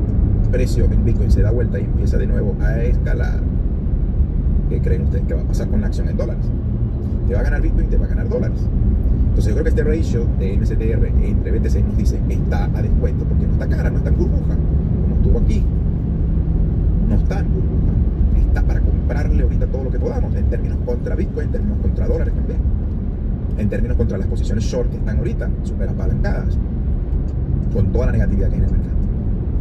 precio en Bitcoin se da vuelta y empieza de nuevo a escalar, ¿qué creen ustedes que va a pasar con la acción en dólares? Te va a ganar Bitcoin, te va a ganar dólares. Entonces yo creo que este ratio de MSTR entre BTC nos dice está a descuento porque no está cara, no está en burbuja, como estuvo aquí. No está en burbuja. Está para comprarle ahorita todo lo que podamos, en términos contra Bitcoin, en términos contra dólares también, en términos contra las posiciones short que están ahorita, súper apalancadas, con toda la negatividad que hay en el mercado.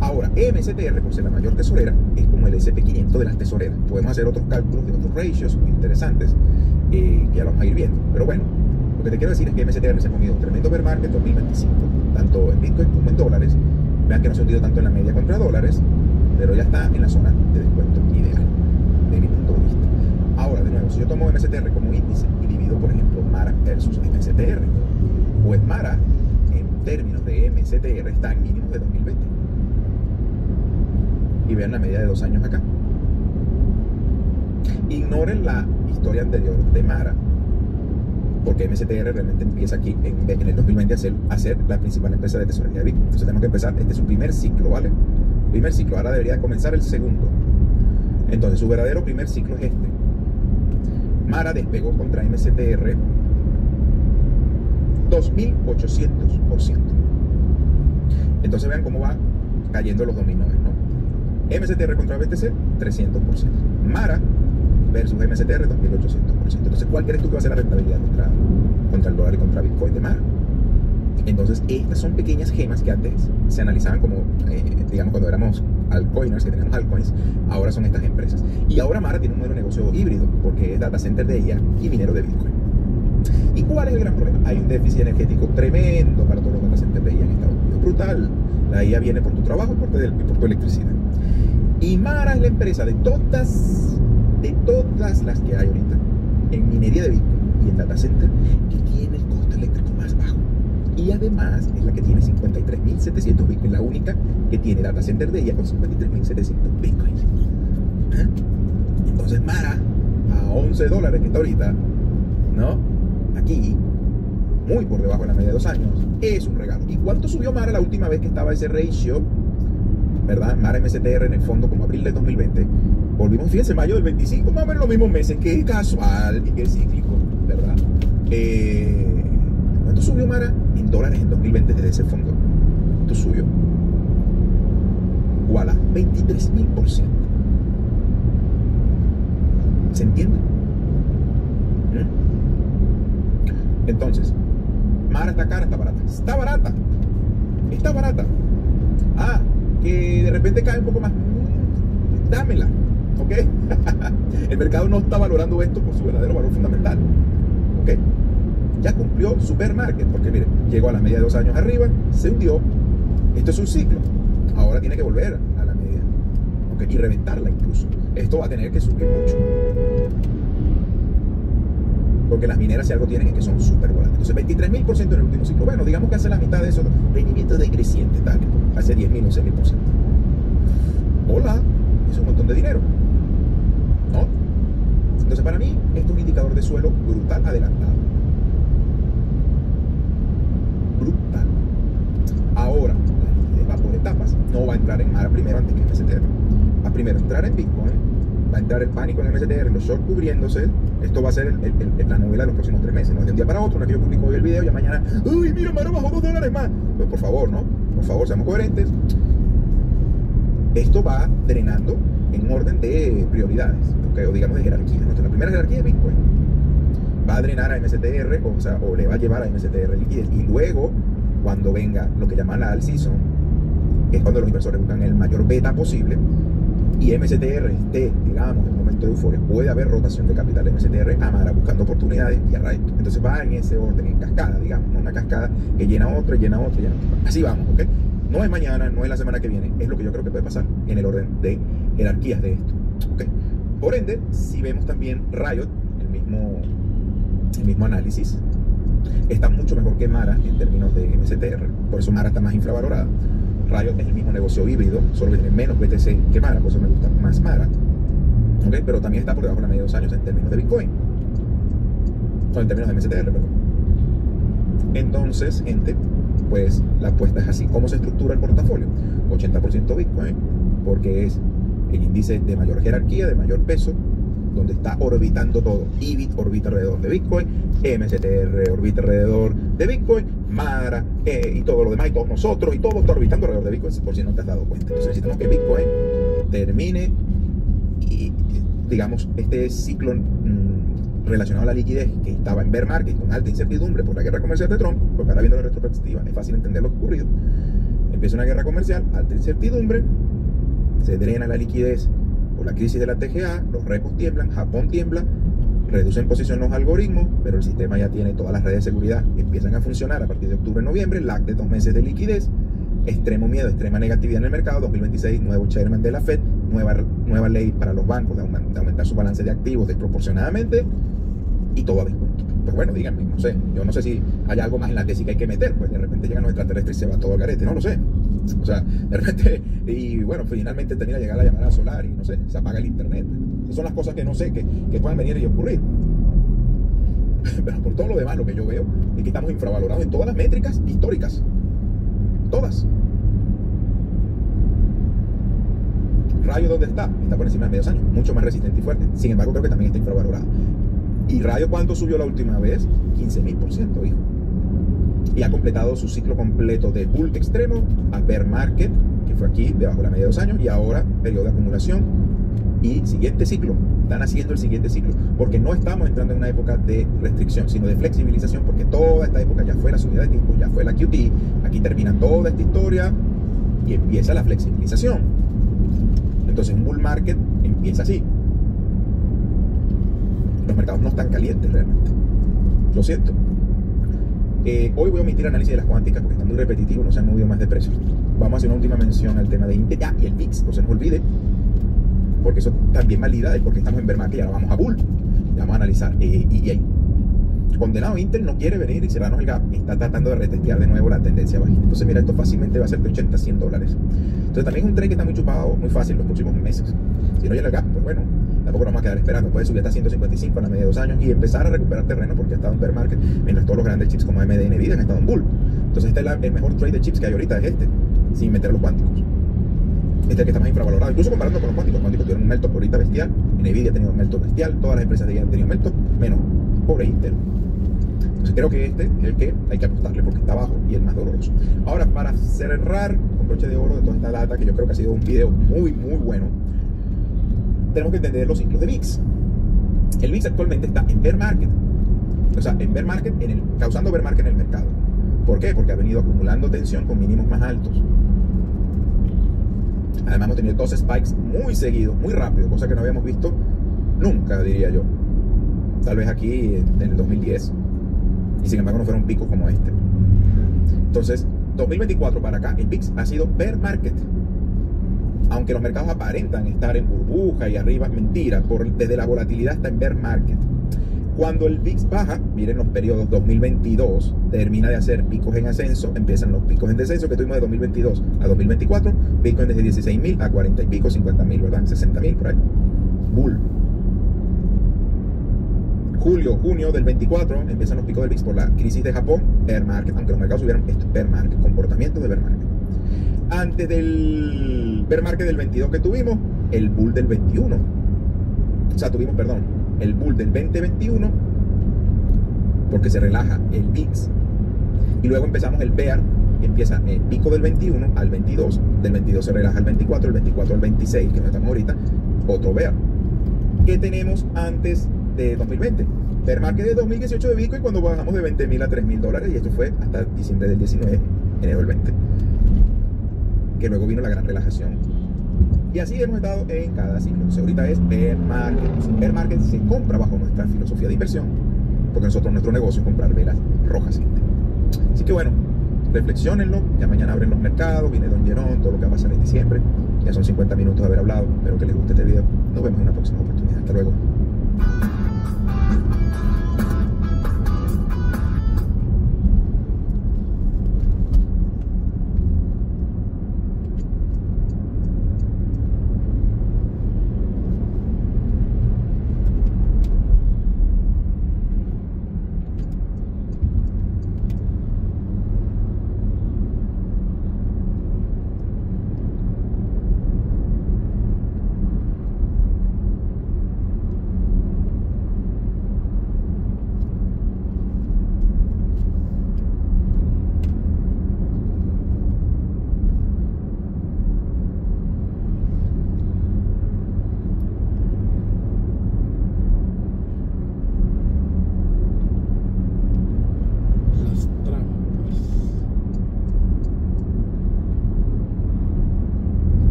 Ahora, MSTR, por ser la mayor tesorera, es como el SP500 de las tesoreras. Podemos hacer otros cálculos de otros ratios muy interesantes que ya vamos a ir viendo. Pero bueno, lo que te quiero decir es que MSTR se ha comido un tremendo bear market 2025, tanto en Bitcoin como en dólares. Vean que no se ha hundido tanto en la media contra dólares, pero ya está en la zona de descuento ideal, de mi punto de vista. Ahora, de nuevo, si yo tomo MSTR como índice y divido, por ejemplo, MARA versus MSTR, pues MARA, en términos de MSTR, está en mínimos de 2020. Y vean la media de 2 años acá. Ignoren la historia anterior de MARA, porque MSTR realmente empieza aquí en el 2020 a ser la principal empresa de tesorería de Bitcoin. Entonces tenemos que empezar, este es su primer ciclo, ¿vale? Primer ciclo, ahora debería comenzar el segundo. Entonces su verdadero primer ciclo es este. MARA despegó contra MSTR 2800%. Entonces vean cómo va cayendo los dominóes, ¿no? MSTR contra BTC, 300%. MARA versus MSTR, 2800%. Entonces, ¿cuál crees tú que va a ser la rentabilidad contra el dólar y contra Bitcoin de MARA? Entonces, estas son pequeñas gemas que antes se analizaban como, digamos, cuando éramos altcoiners, que teníamos altcoins, ahora son estas empresas. Y ahora MARA tiene un modelo de negocio híbrido, porque es data center de IA y minero de Bitcoin. ¿Y cuál es el gran problema? Hay un déficit energético tremendo para todos los data centers de IA en Estados Unidos. Brutal. La IA viene por tu trabajo y por tu electricidad. Y MARA es la empresa de todas las que hay ahorita en minería de Bitcoin y en data center que tiene el costo eléctrico más bajo. Y además es la que tiene 53.700 bitcoins, la única que tiene data center de ella con 53.700 bitcoins. Entonces Mara, a $11 que está ahorita, ¿no? Aquí, muy por debajo de la media de 2 años, es un regalo. ¿Y cuánto subió Mara la última vez que estaba ese ratio? ¿Verdad? Mara MSTR en el fondo como abril del 2020. Volvimos, fíjense, mayo del 25, más o menos los mismos meses. Qué casual y qué cíclico, ¿verdad? ¿Cuánto subió Mara en dólares en 2020 desde ese fondo? ¿Cuánto subió? Voilà, 23.000%. ¿Se entiende? Entonces, Mara está cara, está barata. Está barata. Está barata. Ah, que de repente cae un poco más. Dámela. ¿Ok? El mercado no está valorando esto por su verdadero valor fundamental. ¿Ok? Ya cumplió su bear market, porque miren, llegó a la media de 2 años arriba, se hundió. Esto es un ciclo. Ahora tiene que volver a la media. ¿Ok? Y reventarla incluso. Esto va a tener que subir mucho. Porque las mineras, si algo tienen, es que son súper volátiles. Entonces, 23.000% en el último ciclo. Bueno, digamos que hace la mitad de esos rendimientos decrecientes, tal. Hace 10.000, 11.000%. Hola, es un montón de dinero, ¿no? Entonces, para mí, esto es un indicador de suelo brutal adelantado. Brutal. Ahora, la liquidez va por etapas. No va a entrar en Mara primero antes que en MSTR. Va primero a entrar en Bitcoin. Va a entrar el pánico en el MSTR, los short cubriéndose. Esto va a ser la novela de los próximos 3 meses. No es de un día para otro, no es que yo publico hoy el video y mañana, uy, mira, Mara bajó $2 más. Pues por favor, ¿no? Por favor, seamos coherentes. Esto va drenando en orden de prioridades, ¿okay? O digamos de jerarquía. Nuestra la primera jerarquía es Bitcoin. Va a drenar a MSTR, o le va a llevar a MSTR liquidez. Y luego, cuando venga lo que llaman la all season, es cuando los inversores buscan el mayor beta posible, y MSTR esté, digamos, en un momento de euforia, puede haber rotación de capital de MSTR a Mara buscando oportunidades y a Riot. Entonces va en ese orden, en cascada, digamos, ¿no? Una cascada que llena otra, llena otra, llena otra. Así vamos, ¿ok? No es mañana, no es la semana que viene, es lo que yo creo que puede pasar en el orden de jerarquías de esto, ¿ok? Por ende, si vemos también Riot, el mismo análisis, está mucho mejor que Mara en términos de MSTR, por eso Mara está más infravalorada. Riot es el mismo negocio híbrido, solo que tiene menos BTC que Mara, por eso me gusta más Mara. ¿Okay? Pero también está por debajo de la media de 2 años en términos de Bitcoin. O en términos de MSTR, perdón. Entonces, gente, pues la apuesta es así. ¿Cómo se estructura el portafolio? 80% Bitcoin, porque es el índice de mayor jerarquía, de mayor peso, donde está orbitando todo. IBIT orbita alrededor de Bitcoin, MSTR orbita alrededor de Bitcoin, Mara y todo lo demás, y todos nosotros, y todo está orbitando alrededor de Bitcoin, por si no te has dado cuenta. Entonces necesitamos que Bitcoin termine y, digamos, este ciclo relacionado a la liquidez que estaba en bear market con alta incertidumbre por la guerra comercial de Trump, porque ahora viendo la retrospectiva es fácil entender lo que ha ocurrido. Empieza una guerra comercial, alta incertidumbre, se drena la liquidez por la crisis de la TGA, los repos tiemblan, Japón tiembla, reducen posición los algoritmos, pero el sistema ya tiene todas las redes de seguridad que empiezan a funcionar a partir de octubre, noviembre, lag de 2 meses de liquidez, extremo miedo, extrema negatividad en el mercado, 2026, nuevo chairman de la Fed, nueva ley para los bancos de aumentar su balance de activos desproporcionadamente, y todo a descuento. Pues bueno, díganme, no sé, yo no sé si hay algo más en la tesis que hay que meter, pues de repente llegan los extraterrestres y se va todo al garete, no lo sé. O sea, de repente, y bueno, finalmente termina de llegar la llamada solar y no sé, se apaga el internet. Esas son las cosas que no sé que puedan venir y ocurrir. Pero por todo lo demás, lo que yo veo es que estamos infravalorados en todas las métricas históricas. Todas. Rayo, ¿dónde está? Está por encima de medio años, mucho más resistente y fuerte. Sin embargo, creo que también está infravalorado. ¿Y Rayo cuánto subió la última vez? 15.000%, hijo. Y ha completado su ciclo completo de bull extremo a bear market, que fue aquí, debajo de la media de 2 años, y ahora periodo de acumulación y siguiente ciclo. Están haciendo el siguiente ciclo, porque no estamos entrando en una época de restricción, sino de flexibilización, porque toda esta época ya fue la subida de tipos, ya fue la QT, aquí termina toda esta historia y empieza la flexibilización. Entonces un bull market empieza así. Los mercados no están calientes realmente, lo siento. Hoy voy a omitir análisis de las cuánticas porque está muy repetitivo, no se han movido más de precios. Vamos a hacer una última mención al tema de Intel y el VIX, no se nos olvide, porque eso también valida el por qué estamos en bear market y ahora vamos a bull. Ya vamos a analizar EA. condenado. Intel no quiere venir y cerrarnos el gap, está tratando de retestear de nuevo la tendencia bajista. Entonces mira, esto fácilmente va a ser de 80 a 100 dólares. Entonces también es un trade que está muy chupado, muy fácil los próximos meses. Si no llega el gap, pues bueno, tampoco nos vamos a quedar esperando. Puede subir hasta 155 a la media de 2 años y empezar a recuperar terreno porque ha estado en bear market, mientras todos los grandes chips como AMD y Nvidia han estado en bull. Entonces este es el mejor trade de chips que hay ahorita, es este, sin meter los cuánticos. Este es el que está más infravalorado, incluso comparando con los cuánticos. Los cuánticos tuvieron un meltdown ahorita bestial, Nvidia ha tenido un meltdown bestial, todas las empresas de ella han tenido meltdown, menos pobre Intel. Entonces creo que este es el que hay que apostarle porque está abajo y el más doloroso. Ahora, para cerrar con broche de oro de toda esta data, que yo creo que ha sido un video muy bueno, tenemos que entender los ciclos de VIX. El VIX actualmente está en bear market, o sea, en bear market, causando bear market en el mercado. ¿Por qué? Porque ha venido acumulando tensión con mínimos más altos. Además hemos tenido 2 spikes muy seguidos, muy rápido, cosa que no habíamos visto nunca, diría yo. Tal vez aquí en el 2010. Y sin embargo no fueron picos como este. Entonces, 2024 para acá, el VIX ha sido bear market. Aunque los mercados aparentan estar en burbuja y arriba, mentira, desde la volatilidad está en bear market. Cuando el VIX baja, miren los periodos 2022, termina de hacer picos en ascenso, empiezan los picos en descenso que tuvimos de 2022 a 2024, Bitcoin desde 16.000 a 40 y pico, 50.000, ¿verdad? 60.000 por ahí. Bull. Junio del 24 empiezan los picos del VIX por la crisis de Japón, bear market, aunque los mercados subieron, esto es bear market, comportamiento de bear market. Antes del bear market del 22 que tuvimos, el bull del 21. O sea, tuvimos, perdón, el bull del 2021, porque se relaja el VIX. Y luego empezamos el bear, que empieza el pico del 21 al 22, del 22 se relaja al 24, el 24 al 26, que no estamos ahorita, otro bear. ¿Qué tenemos antes de 2020? Bear market de 2018 de Bitcoin, cuando bajamos de 20.000 a 3.000 dólares, y esto fue hasta diciembre del 19, enero del 20, que luego vino la gran relajación. Y así hemos estado en cada ciclo. Entonces ahorita es bear market. Entonces, bear market se compra bajo nuestra filosofía de inversión, porque nosotros, nuestro negocio es comprar velas rojas. Así que bueno, reflexionenlo. Ya mañana abren los mercados, viene Don Jerón, todo lo que va a pasar en diciembre. Ya son 50 minutos de haber hablado. Espero que les guste este video. Nos vemos en una próxima oportunidad. Hasta luego.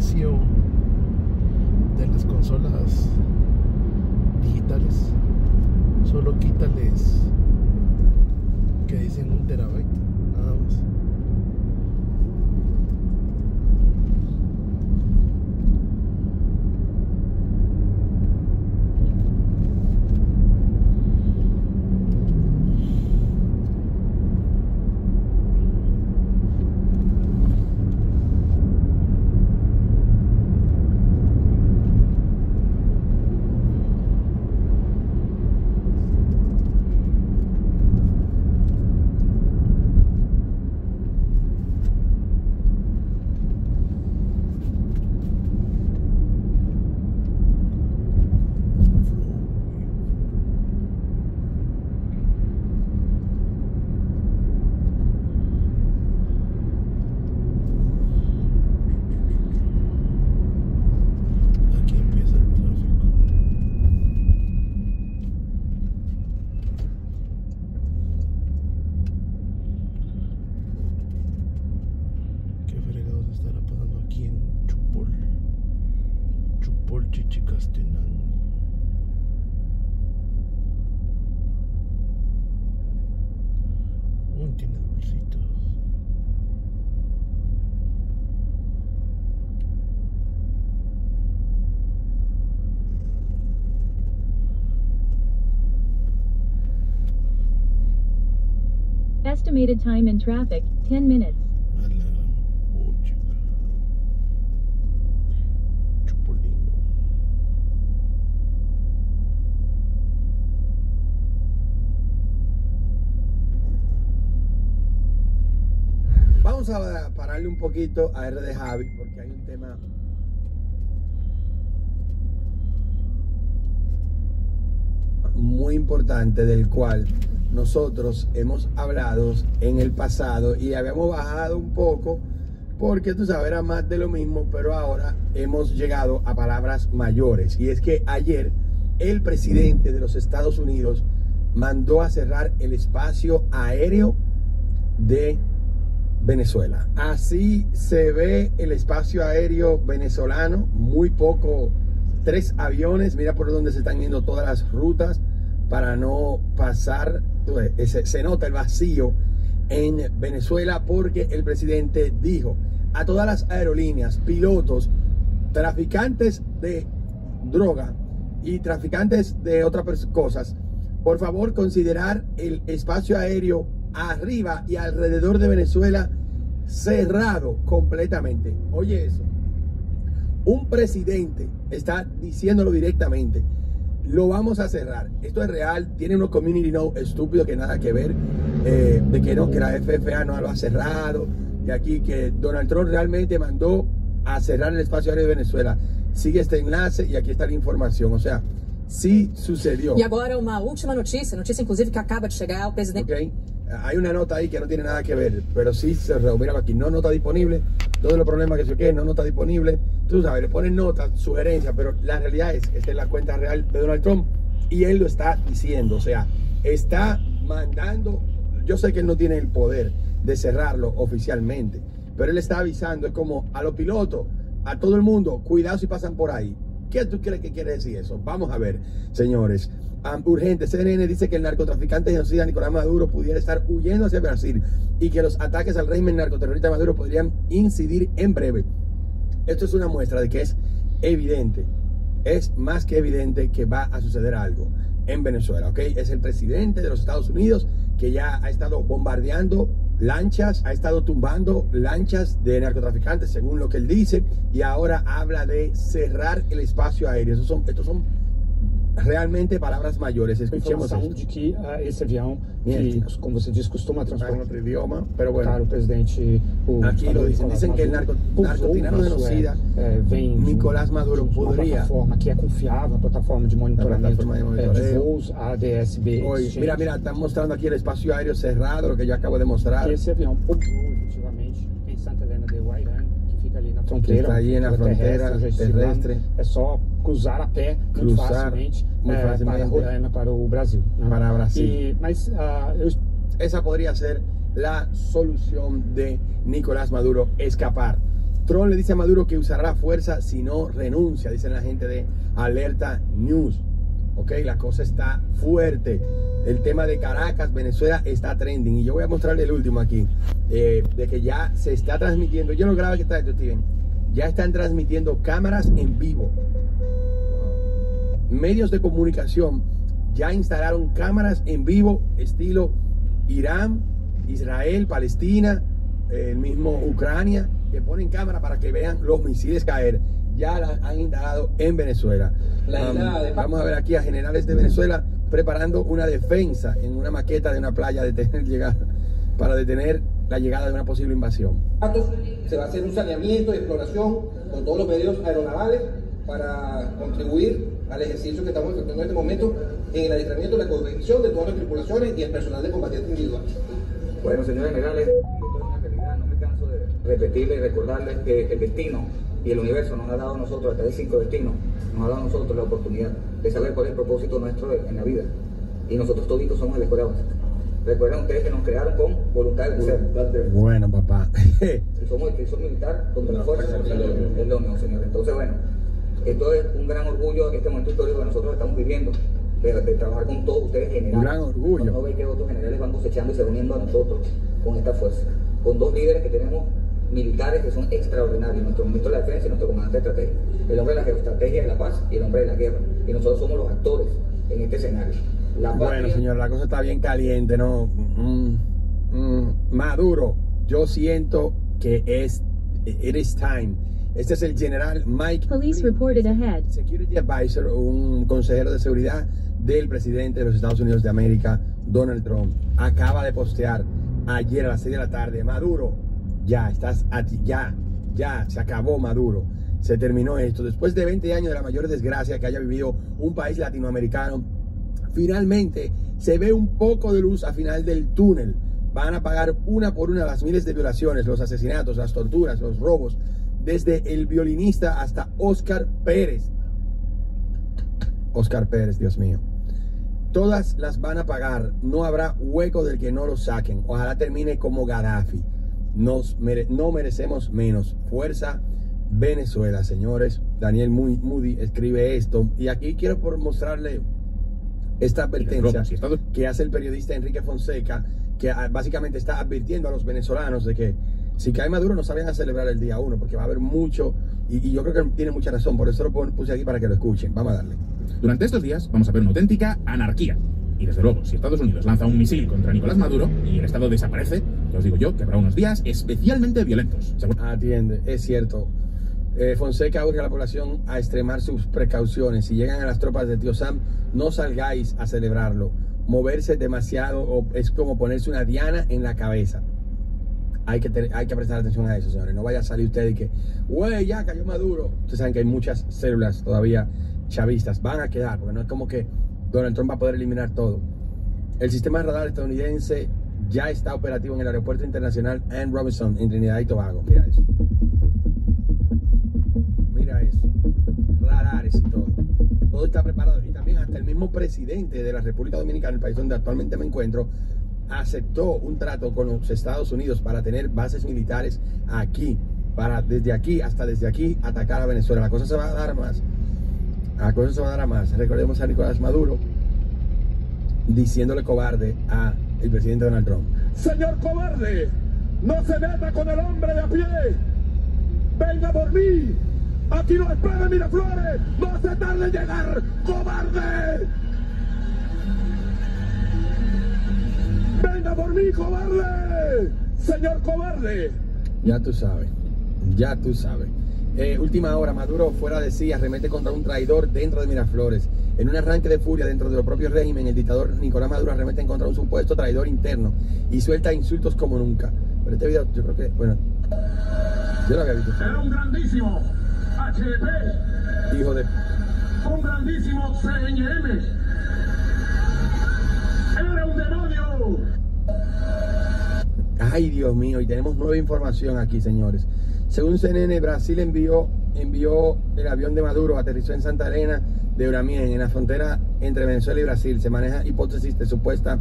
precio de las consolas digitales. Solo quítales que dicen 1 terabyte, nada más. Aquí empieza el tráfico. ¿Qué fregados estará pasando aquí en Chupol, Chichicastenango? Tiene dulcitos. Estimated time in traffic, 10 minutes. A la puchica. Chupolino. Vamos a pararle un poquito a R de Javi porque hay un tema muy importante del cual nosotros hemos hablado en el pasado y habíamos bajado un poco porque tú sabes, era más de lo mismo, pero ahora hemos llegado a palabras mayores. Y es que ayer el presidente de los Estados Unidos mandó a cerrar el espacio aéreo de Venezuela. Así se ve el espacio aéreo venezolano, muy poco, 3 aviones, mira por donde se están yendo todas las rutas para no pasar. Se nota el vacío en Venezuela porque el presidente dijo a todas las aerolíneas, pilotos, traficantes de droga y traficantes de otras cosas, por favor considerar el espacio aéreo arriba y alrededor de Venezuela cerrado completamente. Oye eso, un presidente está diciéndolo directamente. Lo vamos a cerrar. Esto es real. Tiene unos community note estúpidos que nada que ver. De que no, que la FFA no lo ha cerrado. Y aquí que Donald Trump realmente mandó a cerrar el espacio aéreo de Venezuela. Sigue este enlace y aquí está la información. O sea, sí sucedió. E agora uma última notícia inclusive que acaba de chegar, o presidente... Okay. Hay una nota ahí que no tiene nada que ver, pero sí se mira aquí, no nota disponible, todos los problemas que se queden, no nota disponible, tú sabes, le ponen notas, sugerencias, pero la realidad es que esta es la cuenta real de Donald Trump y él lo está diciendo, o sea, está mandando, yo sé que él no tiene el poder de cerrarlo oficialmente, pero él está avisando, es como a los pilotos, a todo el mundo, cuidado si pasan por ahí. ¿Qué tú crees que quiere decir eso? Vamos a ver, señores. Urgente, CNN dice que el narcotraficante genocida Nicolás Maduro pudiera estar huyendo hacia Brasil y que los ataques al régimen narcoterrorista de Maduro podrían incidir en breve. Esto es una muestra de que es evidente, es más que evidente que va a suceder algo en Venezuela, ¿ok? Es el presidente de los Estados Unidos que ya ha estado bombardeando lanchas, ha estado tumbando lanchas de narcotraficantes, según lo que él dice, y ahora habla de cerrar el espacio aéreo. Estos son realmente palabras mayores. Escuchemos informação de que esse avião, que, como você diz, costuma transportar en otro idioma, pero bueno, o presidente, aquí lo dicen que el narcotirano genocida Nicolás Maduro podría, uma plataforma que é confiável, uma plataforma de monitoramento de voos, a ADS-B. Mira, están mostrando aquí el espacio aéreo cerrado, lo que yo acabo de mostrar. Esse avião pousou efetivamente em Santa Helena de Guairã, que fica ali na fronteira, está aí na fronteira terrestre. É só cruzar a pé muito facilmente para Roraima, para o Brasil, né? Para Brasil. Mas esa podría ser la solución de Nicolás Maduro, escapar Trump le dice a Maduro que usará la fuerza si no renuncia, dicen la gente de Alerta News. Ok, la cosa está fuerte. El tema de Caracas, Venezuela está trending. Y yo voy a mostrarle el último aquí, de que ya se está transmitiendo. Yo lo grabo que está esto, Steven. Ya están transmitiendo cámaras en vivo. Medios de comunicación ya instalaron cámaras en vivo, estilo Irán, Israel, Palestina, el mismo Ucrania, que ponen cámara para que vean los misiles caer. Ya las han instalado en Venezuela. Vamos a ver aquí a generales de Venezuela preparando una defensa en una maqueta de una playa para detener la llegada de una posible invasión. Se va a hacer un saneamiento y exploración con todos los medios aeronavales para contribuir al ejercicio que estamos efectuando en este momento en el adiestramiento y la coordinación de todas las tripulaciones y el personal de combatiente individual. Bueno, señores generales, esto es una realidad, no me canso de repetirles y recordarles que el destino y el universo nos ha dado a nosotros, a través de 5 destinos, nos ha dado a nosotros la oportunidad de saber cuál es el propósito nuestro en la vida. Y nosotros toditos somos la escuela básica. Recuerden ustedes que nos crearon con voluntad de vencer. Bueno, papá. Y somos el Cristo militar, donde la fuerza es la unión, señores. Entonces, bueno, esto es un gran orgullo, este momento histórico que nosotros estamos viviendo, de trabajar con todos ustedes generales. Un gran orgullo. No ve que otros generales van cosechando y se uniendo a nosotros con esta fuerza. Con 2 líderes que tenemos militares que son extraordinarios, nuestro ministro de la defensa y nuestro comandante de estrategia, el hombre de la geoestrategia de la paz y el hombre de la guerra, y nosotros somos los actores en este escenario. Bueno, señor, la cosa está bien caliente, ¿no? Maduro, yo siento que it is time. Este es el general Mike Police reported ahead. Security Advisor, un consejero de seguridad del presidente de los Estados Unidos de América, Donald Trump. Acaba de postear ayer a las 6 de la tarde, Maduro, ya se acabó Maduro, se terminó esto. Después de 20 años de la mayor desgracia que haya vivido un país latinoamericano, finalmente se ve un poco de luz al final del túnel. Van a pagar una por una las miles de violaciones, los asesinatos, las torturas, los robos, desde el violinista hasta Oscar Pérez. Oscar Pérez, Dios mío. Todas las van a pagar, no habrá hueco del que no lo saquen. Ojalá termine como Gaddafi. No merecemos menos. Fuerza Venezuela, señores. Daniel Moody escribe esto. Y aquí quiero mostrarle esta advertencia que hace el periodista Enrique Fonseca, que básicamente está advirtiendo a los venezolanos de que si cae Maduro no saben a celebrar el día 1, porque va a haber mucho, y yo creo que tiene mucha razón, por eso lo puse aquí para que lo escuchen. Vamos a darle. Durante estos días vamos a ver una auténtica anarquía. Y desde luego, si Estados Unidos lanza un misil contra Nicolás Maduro y el Estado desaparece, ya os digo yo que habrá unos días especialmente violentos. Atiende, es cierto. Fonseca urge a la población a extremar sus precauciones. Si llegan a las tropas de Tío Sam, no salgáis a celebrarlo. Moverse demasiado es como ponerse una diana en la cabeza. Hay que prestar atención a eso, señores. No vaya a salir usted y que, güey, ya cayó Maduro. Ustedes saben que hay muchas células todavía chavistas. Van a quedar, porque no es como que Donald Trump va a poder eliminar todo. El sistema de radar estadounidense ya está operativo en el aeropuerto internacional Ann Robinson en Trinidad y Tobago. Mira eso. Mira eso. Radares y todo. Todo está preparado. Y también hasta el mismo presidente de la República Dominicana, el país donde actualmente me encuentro, aceptó un trato con los Estados Unidos para tener bases militares aquí, para desde aquí atacar a Venezuela. La cosa se va a dar más. Recordemos a Nicolás Maduro diciéndole cobarde a el presidente Donald Trump. Señor cobarde, no se meta con el hombre de a pie. Venga por mí. Aquí lo espera Miraflores. No se tarde en llegar, cobarde. Venga por mí, cobarde. Señor cobarde. Ya tú sabes. Última hora, Maduro fuera de sí arremete contra un traidor dentro de Miraflores. En un arranque de furia dentro de los propios régimen, el dictador Nicolás Maduro arremete contra un supuesto traidor interno y suelta insultos como nunca. Pero este video, yo creo que, bueno, yo lo había visto. Era un grandísimo HDP. Hijo de... Un grandísimo CNM. Era un demonio. Ay, Dios mío, y tenemos nueva información aquí, señores. Según CNN, Brasil envió el avión de Maduro, aterrizó en Santa Elena de Uramien, en la frontera entre Venezuela y Brasil. Se maneja hipótesis de supuesta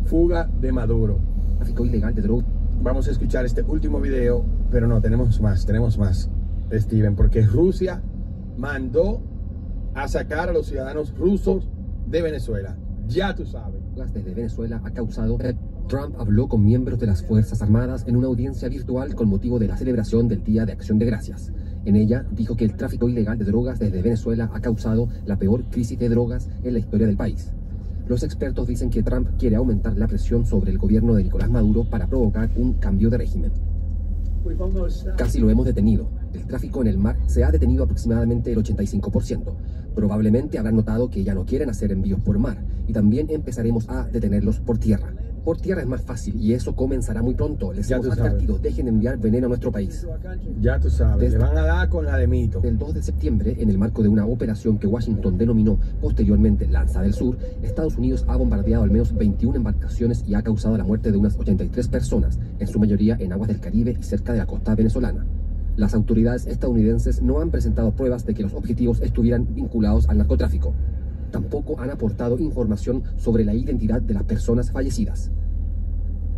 fuga de Maduro. Tráfico ilegal de droga. vamos a escuchar este último video, pero no, tenemos más, Steven, porque Rusia mandó a sacar a los ciudadanos rusos de Venezuela. Ya tú sabes. Desde Venezuela ha causado... Trump habló con miembros de las Fuerzas Armadas en una audiencia virtual con motivo de la celebración del Día de Acción de Gracias. En ella dijo que el tráfico ilegal de drogas desde Venezuela ha causado la peor crisis de drogas en la historia del país. Los expertos dicen que Trump quiere aumentar la presión sobre el gobierno de Nicolás Maduro para provocar un cambio de régimen. Casi lo hemos detenido. El tráfico en el mar se ha detenido aproximadamente el 85%. Probablemente habrán notado que ya no quieren hacer envíos por mar y también empezaremos a detenerlos por tierra. Por tierra es más fácil y eso comenzará muy pronto. Les hemos advertido, dejen de enviar veneno a nuestro país. Ya tú sabes, le van a dar con la de Mito. El 2 de septiembre, en el marco de una operación que Washington denominó posteriormente Lanza del Sur, Estados Unidos ha bombardeado al menos 21 embarcaciones y ha causado la muerte de unas 83 personas, en su mayoría en aguas del Caribe y cerca de la costa venezolana. Las autoridades estadounidenses no han presentado pruebas de que los objetivos estuvieran vinculados al narcotráfico. Tampoco han aportado información sobre la identidad de las personas fallecidas.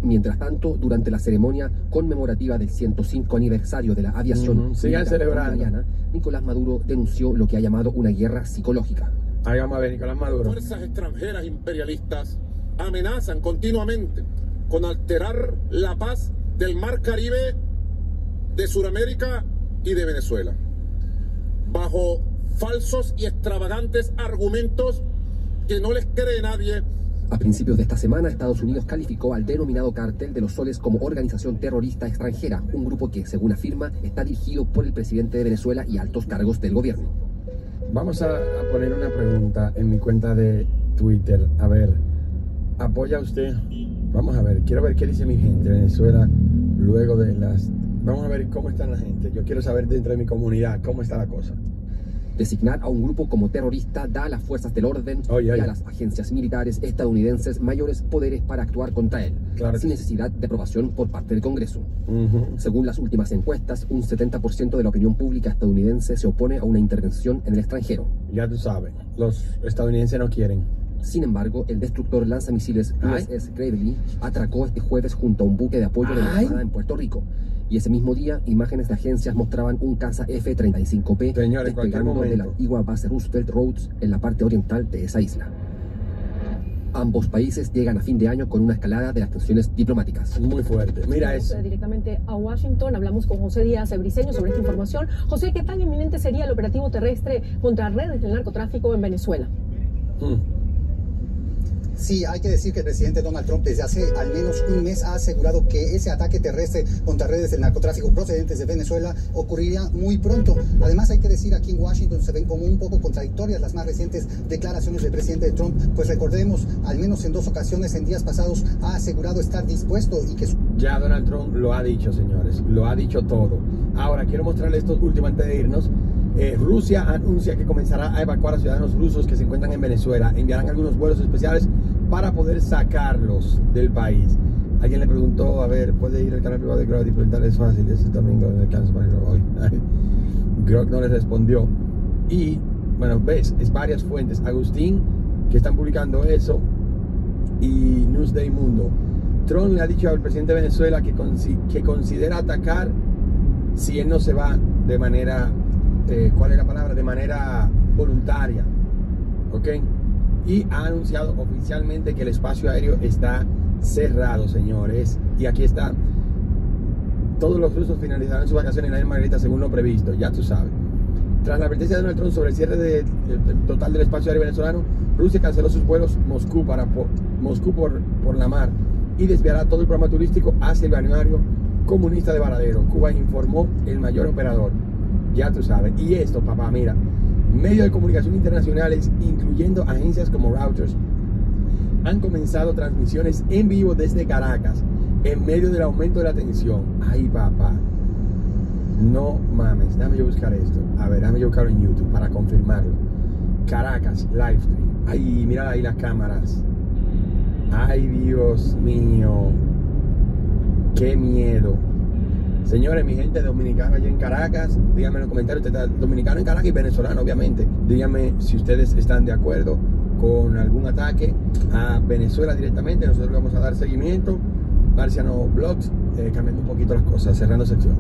Mientras tanto, durante la ceremonia conmemorativa del 105 aniversario de la aviación bolivariana, Nicolás Maduro denunció lo que ha llamado una guerra psicológica. Ahí vamos a ver, Nicolás Maduro. Fuerzas extranjeras imperialistas amenazan continuamente con alterar la paz del Mar Caribe, de Sudamérica y de Venezuela, bajo falsos y extravagantes argumentos que no les cree nadie. A principios de esta semana, Estados Unidos calificó al denominado Cártel de los Soles como organización terrorista extranjera, un grupo que, según afirma, está dirigido por el presidente de Venezuela y altos cargos del gobierno. Vamos a poner una pregunta en mi cuenta de Twitter. A ver, ¿apoya usted? Vamos a ver, quiero ver qué dice mi gente de Venezuela luego de las... Vamos a ver cómo está la gente. Yo quiero saber dentro de mi comunidad cómo está la cosa. Designar a un grupo como terrorista da a las fuerzas del orden y a las agencias militares estadounidenses mayores poderes para actuar contra él, sin necesidad de aprobación por parte del Congreso. Según las últimas encuestas, un 70% de la opinión pública estadounidense se opone a una intervención en el extranjero. Ya tú sabes, los estadounidenses no quieren. Sin embargo, el destructor lanzamisiles USS Gravely atracó este jueves junto a un buque de apoyo de la Armada en Puerto Rico. Y ese mismo día, imágenes de agencias mostraban un caza F-35P despegando de la antigua base Roosevelt Roads en la parte oriental de esa isla. Ambos países llegan a fin de año con una escalada de las tensiones diplomáticas. Muy fuerte. Mira eso. Directamente a Washington, hablamos con José Díaz Briceño sobre esta información. José, ¿qué tan inminente sería el operativo terrestre contra redes del narcotráfico en Venezuela? Sí, hay que decir que el presidente Donald Trump desde hace al menos un mes ha asegurado que ese ataque terrestre contra redes del narcotráfico procedentes de Venezuela ocurriría muy pronto. Además, hay que decir aquí en Washington se ven como un poco contradictorias las más recientes declaraciones del presidente Trump, pues recordemos, al menos en 2 ocasiones en días pasados ha asegurado estar dispuesto y que... Ya Donald Trump lo ha dicho, señores, lo ha dicho todo. Ahora, quiero mostrarles esto último antes de irnos. Rusia anuncia que comenzará a evacuar a ciudadanos rusos que se encuentran en Venezuela. Enviarán algunos vuelos especiales para poder sacarlos del país. Alguien le preguntó, a ver, ¿puede ir al canal privado de Grok y preguntarle? Es fácil, eso también lo alcanzo para hoy. Grok no le respondió. Y, bueno, ves, es varias fuentes. Agustín, que están publicando eso, y Newsday Mundo. Trump le ha dicho al presidente de Venezuela que considera atacar si él no se va de manera... ¿cuál es la palabra? De manera voluntaria, ¿ok? Y ha anunciado oficialmente que el espacio aéreo está cerrado, señores. Y aquí está. Todos los rusos finalizarán su vacación en la isla Margarita según lo previsto, ya tú sabes. Tras la advertencia de Donald Trump sobre el cierre total del espacio aéreo venezolano, Rusia canceló sus vuelos Moscú por la mar y desviará todo el programa turístico hacia el balneario comunista de Varadero, Cuba, informó el mayor operador. Ya tú sabes. Y esto, papá, mira, medios de comunicación internacionales, incluyendo agencias como Reuters, han comenzado transmisiones en vivo desde Caracas, en medio del aumento de la tensión. Ay, papá, no mames, déjame yo buscar esto. A ver, déjame yo buscarlo en YouTube para confirmarlo. Caracas, live stream. Ay, mira ahí las cámaras. Ay, Dios mío, qué miedo. Señores, mi gente dominicana allá en Caracas, díganme en los comentarios, usted está dominicano en Caracas y venezolano, obviamente. Díganme si ustedes están de acuerdo con algún ataque a Venezuela directamente. Nosotros le vamos a dar seguimiento. Marciano Blogs, cambiando un poquito las cosas, cerrando sección.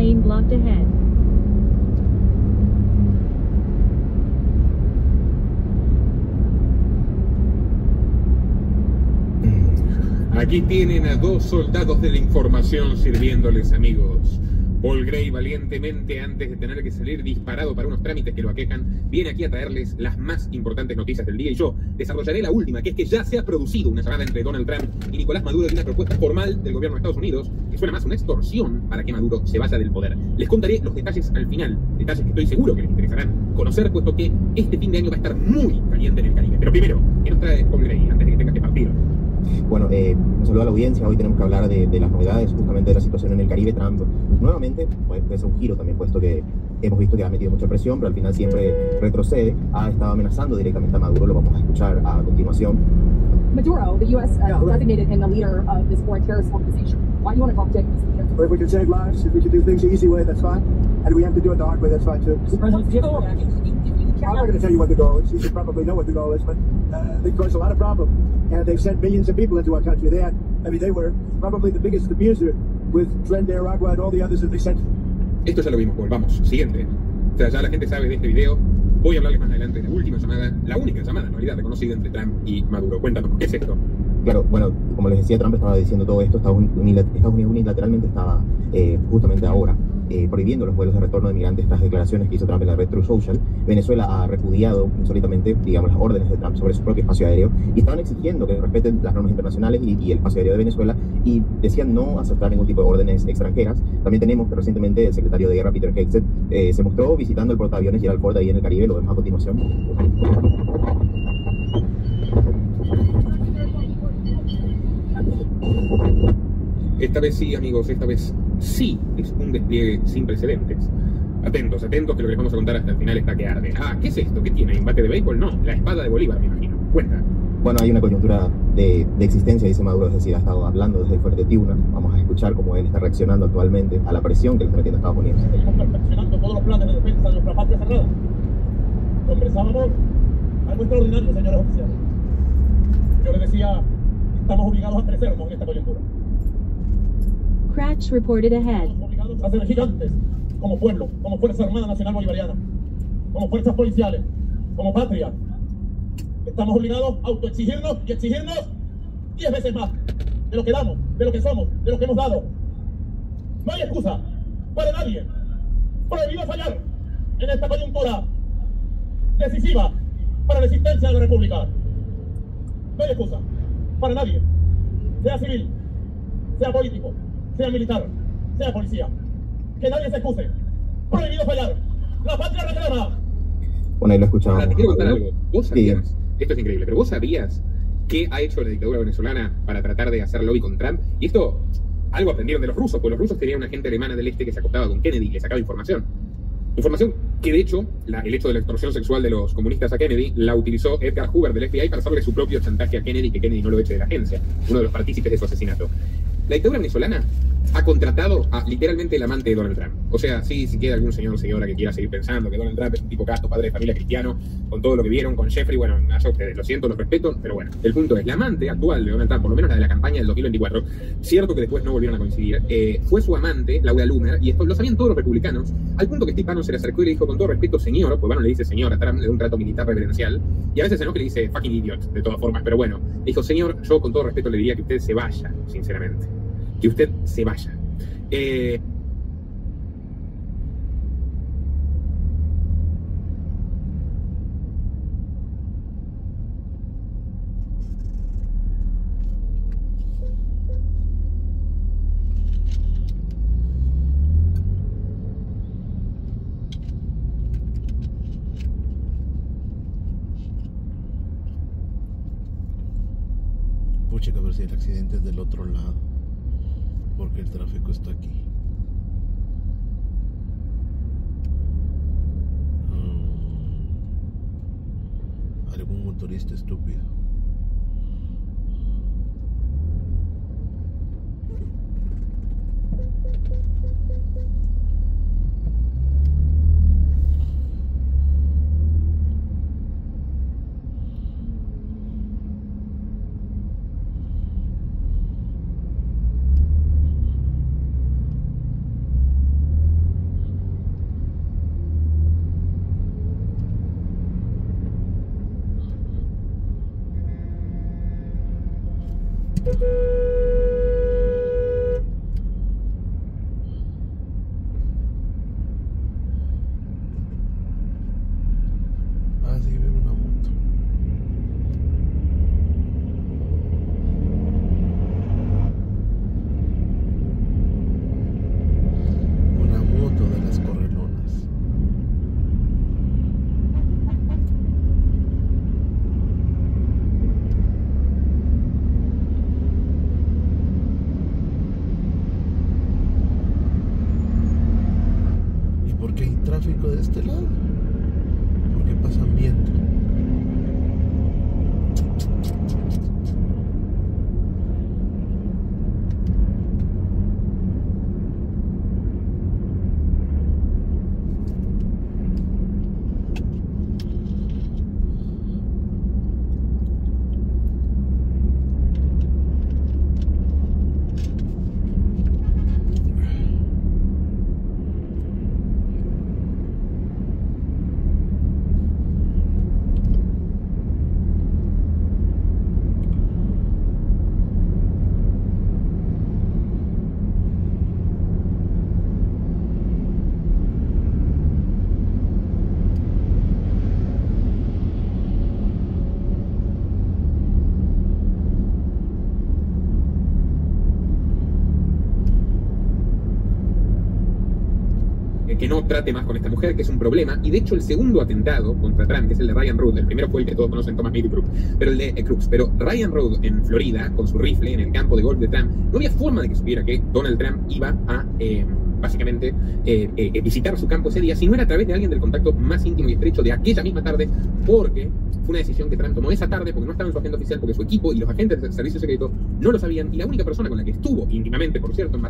lane blocked ahead. Aquí tienen a dos soldados de la información sirviéndoles, amigos. Paul Gray, valientemente, antes de tener que salir disparado para unos trámites que lo aquejan, viene aquí a traerles las más importantes noticias del día. Y yo desarrollaré la última, que es que ya se ha producido una llamada entre Donald Trump y Nicolás Maduro de una propuesta formal del gobierno de Estados Unidos, que suena más una extorsión para que Maduro se vaya del poder. Les contaré los detalles al final, detalles que estoy seguro que les interesarán conocer, puesto que este fin de año va a estar muy caliente en el Caribe. Pero primero, ¿qué nos trae Paul Gray antes de que tengas que partir? Bueno, un saludo a la audiencia. Hoy tenemos que hablar de las novedades justamente de la situación en el Caribe. Trump nuevamente puede ser un giro también, puesto que hemos visto que ha metido mucha presión, pero al final siempre retrocede. Ha estado amenazando directamente a Maduro, lo vamos a escuchar a continuación. Maduro, the U.S. designated him the leader of this foreign terrorist organization. Why do you want to talk to him? If we can save lives, if we can do things the easy way, that's fine. And we have to do it the hard way, that's fine too. I'm not going to tell you what the goal is. You should probably know what the goal is, but they caused a lot of problems. And they've sent millions of people into our country. They were probably the biggest abuser with Tren de Aragua and all the others that they sent. Esto ya lo vimos, Paul. Vamos, siguiente. O sea, ya la gente sabe de este video. Voy a hablarles más adelante de la última llamada, la única llamada en realidad reconocida entre Trump y Maduro. Cuéntanos, ¿qué es esto? Claro, bueno, como les decía, Trump estaba diciendo todo esto. Estados Unidos unilateralmente estaba justamente ahora prohibiendo los vuelos de retorno de migrantes tras declaraciones que hizo Trump en la red Truth Social. Venezuela ha repudiado insólitamente, digamos, las órdenes de Trump sobre su propio espacio aéreo y estaban exigiendo que respeten las normas internacionales y el espacio aéreo de Venezuela, y decían no aceptar ningún tipo de órdenes extranjeras. También tenemos que recientemente el secretario de Guerra, Peter Hegseth, se mostró visitando el portaaviones Gerald Ford ahí en el Caribe. Lo vemos a continuación. Esta vez sí, amigos, esta vez sí es un despliegue sin precedentes. Atentos, atentos, que lo que les vamos a contar hasta el final está que arde. Ah, ¿qué es esto? ¿Qué tiene? ¿Embate de béisbol? No, la espada de Bolívar, me imagino. Cuenta. Bueno, hay una coyuntura de existencia, dice Maduro, es decir, ha estado hablando desde el Fuerte Tiuna. Vamos a escuchar cómo él está reaccionando actualmente a la presión que le está metiendo Estados Unidos. Seguimos perfeccionando todos los planes de defensa de nuestra patria sagrada. Conversábamos algo extraordinario, señores oficiales. Yo les decía, estamos obligados a crecernos en esta coyuntura. Crash reported ahead. Estamos obligados a ser gigantes, como pueblo, como Fuerza Armada Nacional Bolivariana, como fuerzas policiales, como patria. Estamos obligados a autoexigirnos y exigirnos 10 veces más de lo que damos, de lo que somos, de lo que hemos dado. No hay excusa para nadie. Prohibido fallar en esta coyuntura decisiva para la existencia de la República. No hay excusa para nadie, sea civil, sea político, sea militar, sea policía. Que nadie se excuse. Prohibido fallar. La patria reclama. Bueno, ahí lo escuchábamos. Ahora, te quiero contar ¿no? algo. Vos sabías, esto es increíble, pero vos sabías qué ha hecho la dictadura venezolana para tratar de hacer lobby con Trump. Y esto, algo aprendieron de los rusos, porque los rusos tenían una agente alemana del este que se acostaba con Kennedy y le sacaba información. Información que, de hecho, el hecho de la extorsión sexual de los comunistas a Kennedy la utilizó Edgar Hoover del FBI para hacerle su propio chantaje a Kennedy, que Kennedy no lo eche de la agencia, uno de los partícipes de su asesinato. La dictadura venezolana ha contratado a literalmente el amante de Donald Trump. O sea, sí, si queda algún señor o señora que quiera seguir pensando que Donald Trump es un tipo casto, padre de familia cristiano, con todo lo que vieron con Jeffrey, bueno, a ustedes, lo siento, los respeto, pero bueno, el punto es, la amante actual de Donald Trump, por lo menos la de la campaña del 2024, cierto que después no volvieron a coincidir, fue su amante, Laura Loomer, y esto lo sabían todos los republicanos, al punto que Steve Bannon se le acercó y le dijo con todo respeto, señor, pues Bannon le dice señor, a Trump le da un trato militar reverencial, y a veces se enoja y le dice fucking idiot, de todas formas, pero bueno, le dijo, señor, yo con todo respeto le diría que usted se vaya, sinceramente, que usted se vaya. Pucha, a ver si el accidente es del otro lado, porque el tráfico está aquí. Algún motorista estúpido. Ah, sí, veo una moto. Una moto de las correlonas. ¿Y por qué hay tráfico de este lado? Porque pasan viento. Que no trate más con esta mujer, que es un problema. Y de hecho el segundo atentado contra Trump, que es el de Ryan Root, el primero fue el que todos conocen, Thomas Middlebrooke, pero el de Cruz, pero Ryan Root en Florida, con su rifle en el campo de golf de Trump, no había forma de que supiera que Donald Trump iba a básicamente visitar su campo ese día, si no era a través de alguien del contacto más íntimo y estrecho de aquella misma tarde, porque fue una decisión que Trump tomó esa tarde, porque no estaba en su agenda oficial, porque su equipo y los agentes del servicio secreto no lo sabían, y la única persona con la que estuvo íntimamente, por cierto, en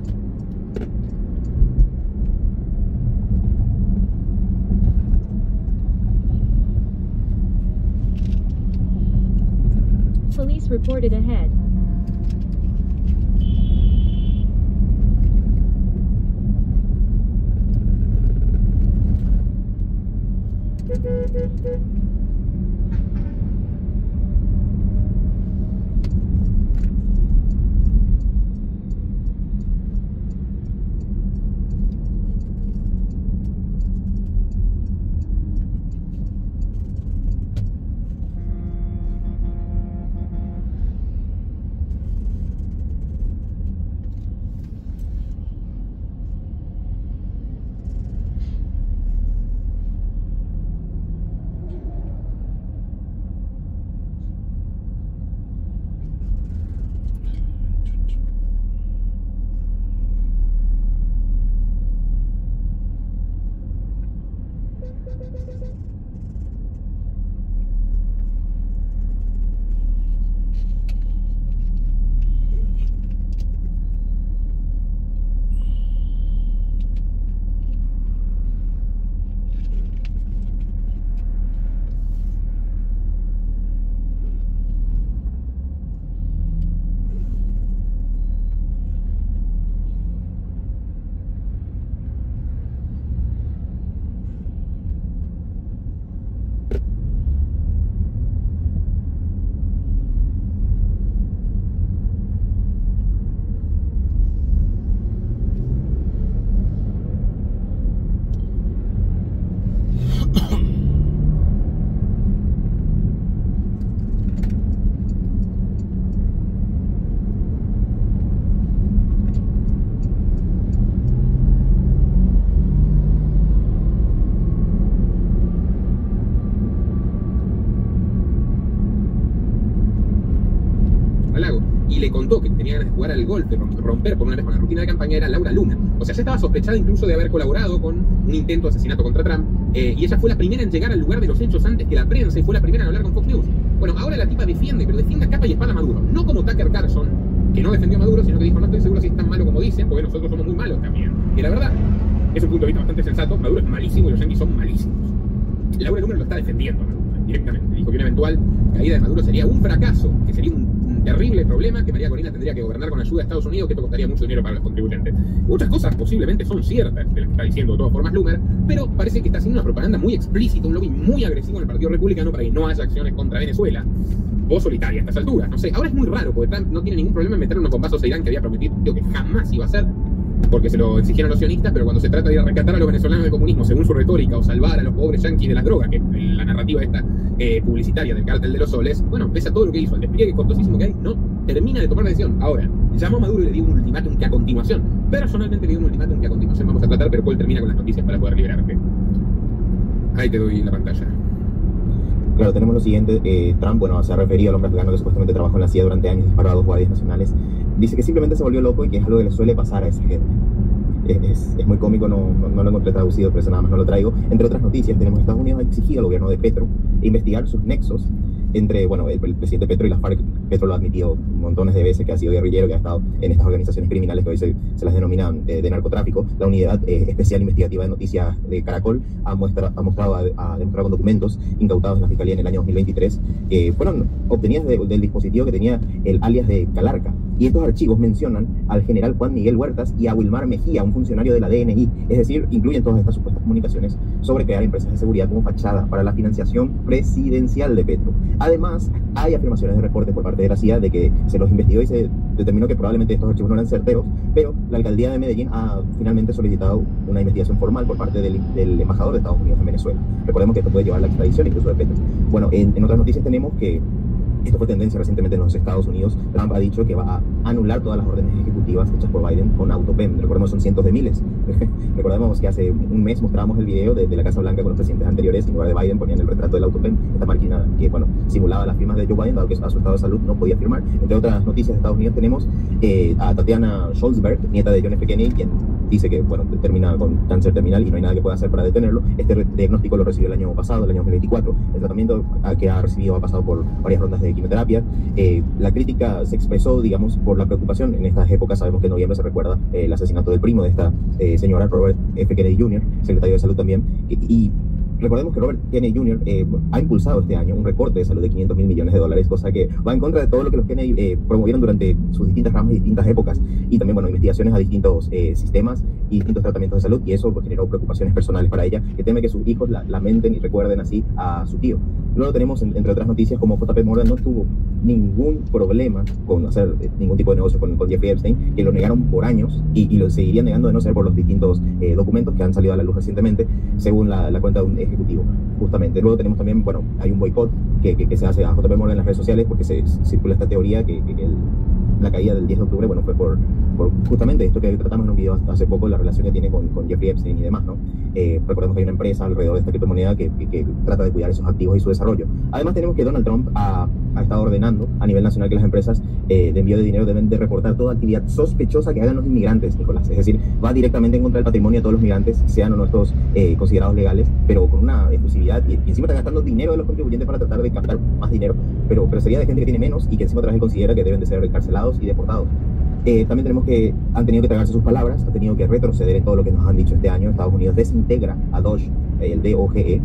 Police reported ahead. y le contó que tenía ganas de jugar al golf, de romper por una vez con la rutina de campaña, era Laura Loomer. O sea, ya estaba sospechada incluso de haber colaborado con un intento de asesinato contra Trump, y ella fue la primera en llegar al lugar de los hechos antes que la prensa y fue la primera en hablar con Fox News. Bueno, ahora la tipa defiende, pero defiende a capa y espada a Maduro. No como Tucker Carlson, que no defendió a Maduro, sino que dijo, no estoy seguro si es tan malo como dicen, porque nosotros somos muy malos también. Y la verdad, es un punto de vista bastante sensato. Maduro es malísimo y los yanquis son malísimos. Laura Loomer lo está defendiendo a Maduro directamente. Dijo que una eventual caída de Maduro sería un fracaso, que sería un terrible problema, que María Corina tendría que gobernar con ayuda de Estados Unidos, que esto costaría mucho dinero para los contribuyentes. Muchas cosas posiblemente son ciertas de las que está diciendo de todas formas Loomer, pero parece que está haciendo una propaganda muy explícita, un lobby muy agresivo en el Partido Republicano para que no haya acciones contra Venezuela. O solitaria a estas alturas, no sé. Ahora es muy raro, porque Trump no tiene ningún problema en meter unos bombazos a Irán que había prometido que jamás iba a hacer, porque se lo exigieron los sionistas, pero cuando se trata de rescatar a los venezolanos del comunismo, según su retórica, o salvar a los pobres yanquis de las drogas, que es la narrativa esta publicitaria del cártel de los soles, bueno, pese a todo lo que hizo, el despliegue costosísimo que hay, no termina de tomar la decisión. Ahora, llamó a Maduro y le dio un ultimátum que a continuación, personalmente le dio un ultimátum que a continuación vamos a tratar, pero Paul termina con las noticias para poder liberarte. Ahí te doy la pantalla. Claro, tenemos lo siguiente. Trump, bueno, se ha referido al hombre afgano que supuestamente trabajó en la CIA durante años y disparó a 2 guardias nacionales. Dice que simplemente se volvió loco y que es algo que le suele pasar a esa gente. Es muy cómico, no lo encontré traducido, pero eso nada más no lo traigo. Entre otras noticias, tenemos que Estados Unidos ha exigido al gobierno de Petro investigar sus nexos entre, bueno, el presidente Petro y las FARC. Petro lo ha admitido montones de veces, que ha sido guerrillero, que ha estado en estas organizaciones criminales que hoy se las denominan de narcotráfico. La unidad especial investigativa de noticias de Caracol ha demostrado con documentos incautados en la Fiscalía en el año 2023 que fueron obtenidos del dispositivo que tenía el alias de Calarca. Y estos archivos mencionan al general Juan Miguel Huertas y a Wilmar Mejía, un funcionario de la DNI. Es decir, incluyen todas estas supuestas comunicaciones sobre crear empresas de seguridad como fachada para la financiación presidencial de Petro. Además, hay afirmaciones de reportes por parte de la CIA de que se los investigó y se determinó que probablemente estos archivos no eran certeros, pero la alcaldía de Medellín ha finalmente solicitado una investigación formal por parte del embajador de Estados Unidos en Venezuela. Recordemos que esto puede llevar a la extradición incluso de Petro. Bueno, en otras noticias tenemos que esto fue tendencia recientemente en los Estados Unidos. Trump ha dicho que va a anular todas las órdenes ejecutivas hechas por Biden con AutoPen. Recordemos, son cientos de miles. Recordemos que hace un mes mostrábamos el video de la Casa Blanca con los presidentes anteriores. En lugar de Biden ponían el retrato del AutoPen, esta máquina que, bueno, simulaba las firmas de Joe Biden, dado que a su estado de salud no podía firmar. Entre otras noticias de Estados Unidos tenemos a Tatiana Scholzberg, nieta de John F. Kennedy, quien dice que, bueno, termina con cáncer terminal y no hay nada que pueda hacer para detenerlo. Este diagnóstico lo recibió el año pasado, el año 2024. El tratamiento que ha recibido ha pasado por varias rondas de quimioterapia. La crítica se expresó, digamos, por la preocupación. En estas épocas sabemos que en noviembre se recuerda el asesinato del primo de esta señora, Robert F. Kennedy Jr., secretario de Salud también, y recordemos que Robert Kennedy Jr. Ha impulsado este año un recorte de salud de $500 mil millones, cosa que va en contra de todo lo que los Kennedy promovieron durante sus distintas ramas y distintas épocas, y también, bueno, investigaciones a distintos sistemas y distintos tratamientos de salud, y eso pues, generó preocupaciones personales para ella, que teme que sus hijos lamenten y recuerden así a su tío. Luego tenemos, entre otras noticias, como JP Morgan no tuvo ningún problema con hacer ningún tipo de negocio con Jeffrey Epstein, que lo negaron por años y lo seguirían negando de no ser por los distintos documentos que han salido a la luz recientemente, según la cuenta de un ejecutivo, justamente. Luego tenemos también, bueno, hay un boicot que se hace a JP Morgan en las redes sociales porque se circula esta teoría que la caída del 10 de octubre, bueno, fue por justamente esto que tratamos en un video hace poco, la relación que tiene con Jeffrey Epstein y demás, ¿no? Recordemos que hay una empresa alrededor de esta criptomoneda que trata de cuidar esos activos y su desarrollo. Además tenemos que Donald Trump ha estado ordenando a nivel nacional que las empresas de envío de dinero deben de reportar toda actividad sospechosa que hagan los inmigrantes, Nicolás. Es decir, va directamente en contra del patrimonio de todos los migrantes, sean o no estos considerados legales, pero con una efusividad, y encima está gastando dinero de los contribuyentes para tratar de captar más dinero, pero sería de gente que tiene menos y que encima otra vez considera que deben de ser encarcelados y deportados. También tenemos que han tenido que tragarse sus palabras, han tenido que retroceder en todo lo que nos han dicho este año. Estados Unidos desintegra a Doge, el DOGE.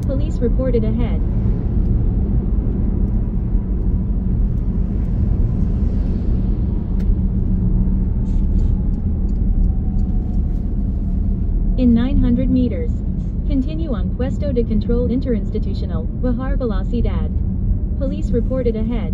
Police reported ahead. In 900 meters. Continue on Puesto de Control Interinstitucional, Bajar Velocidad. Police reported ahead.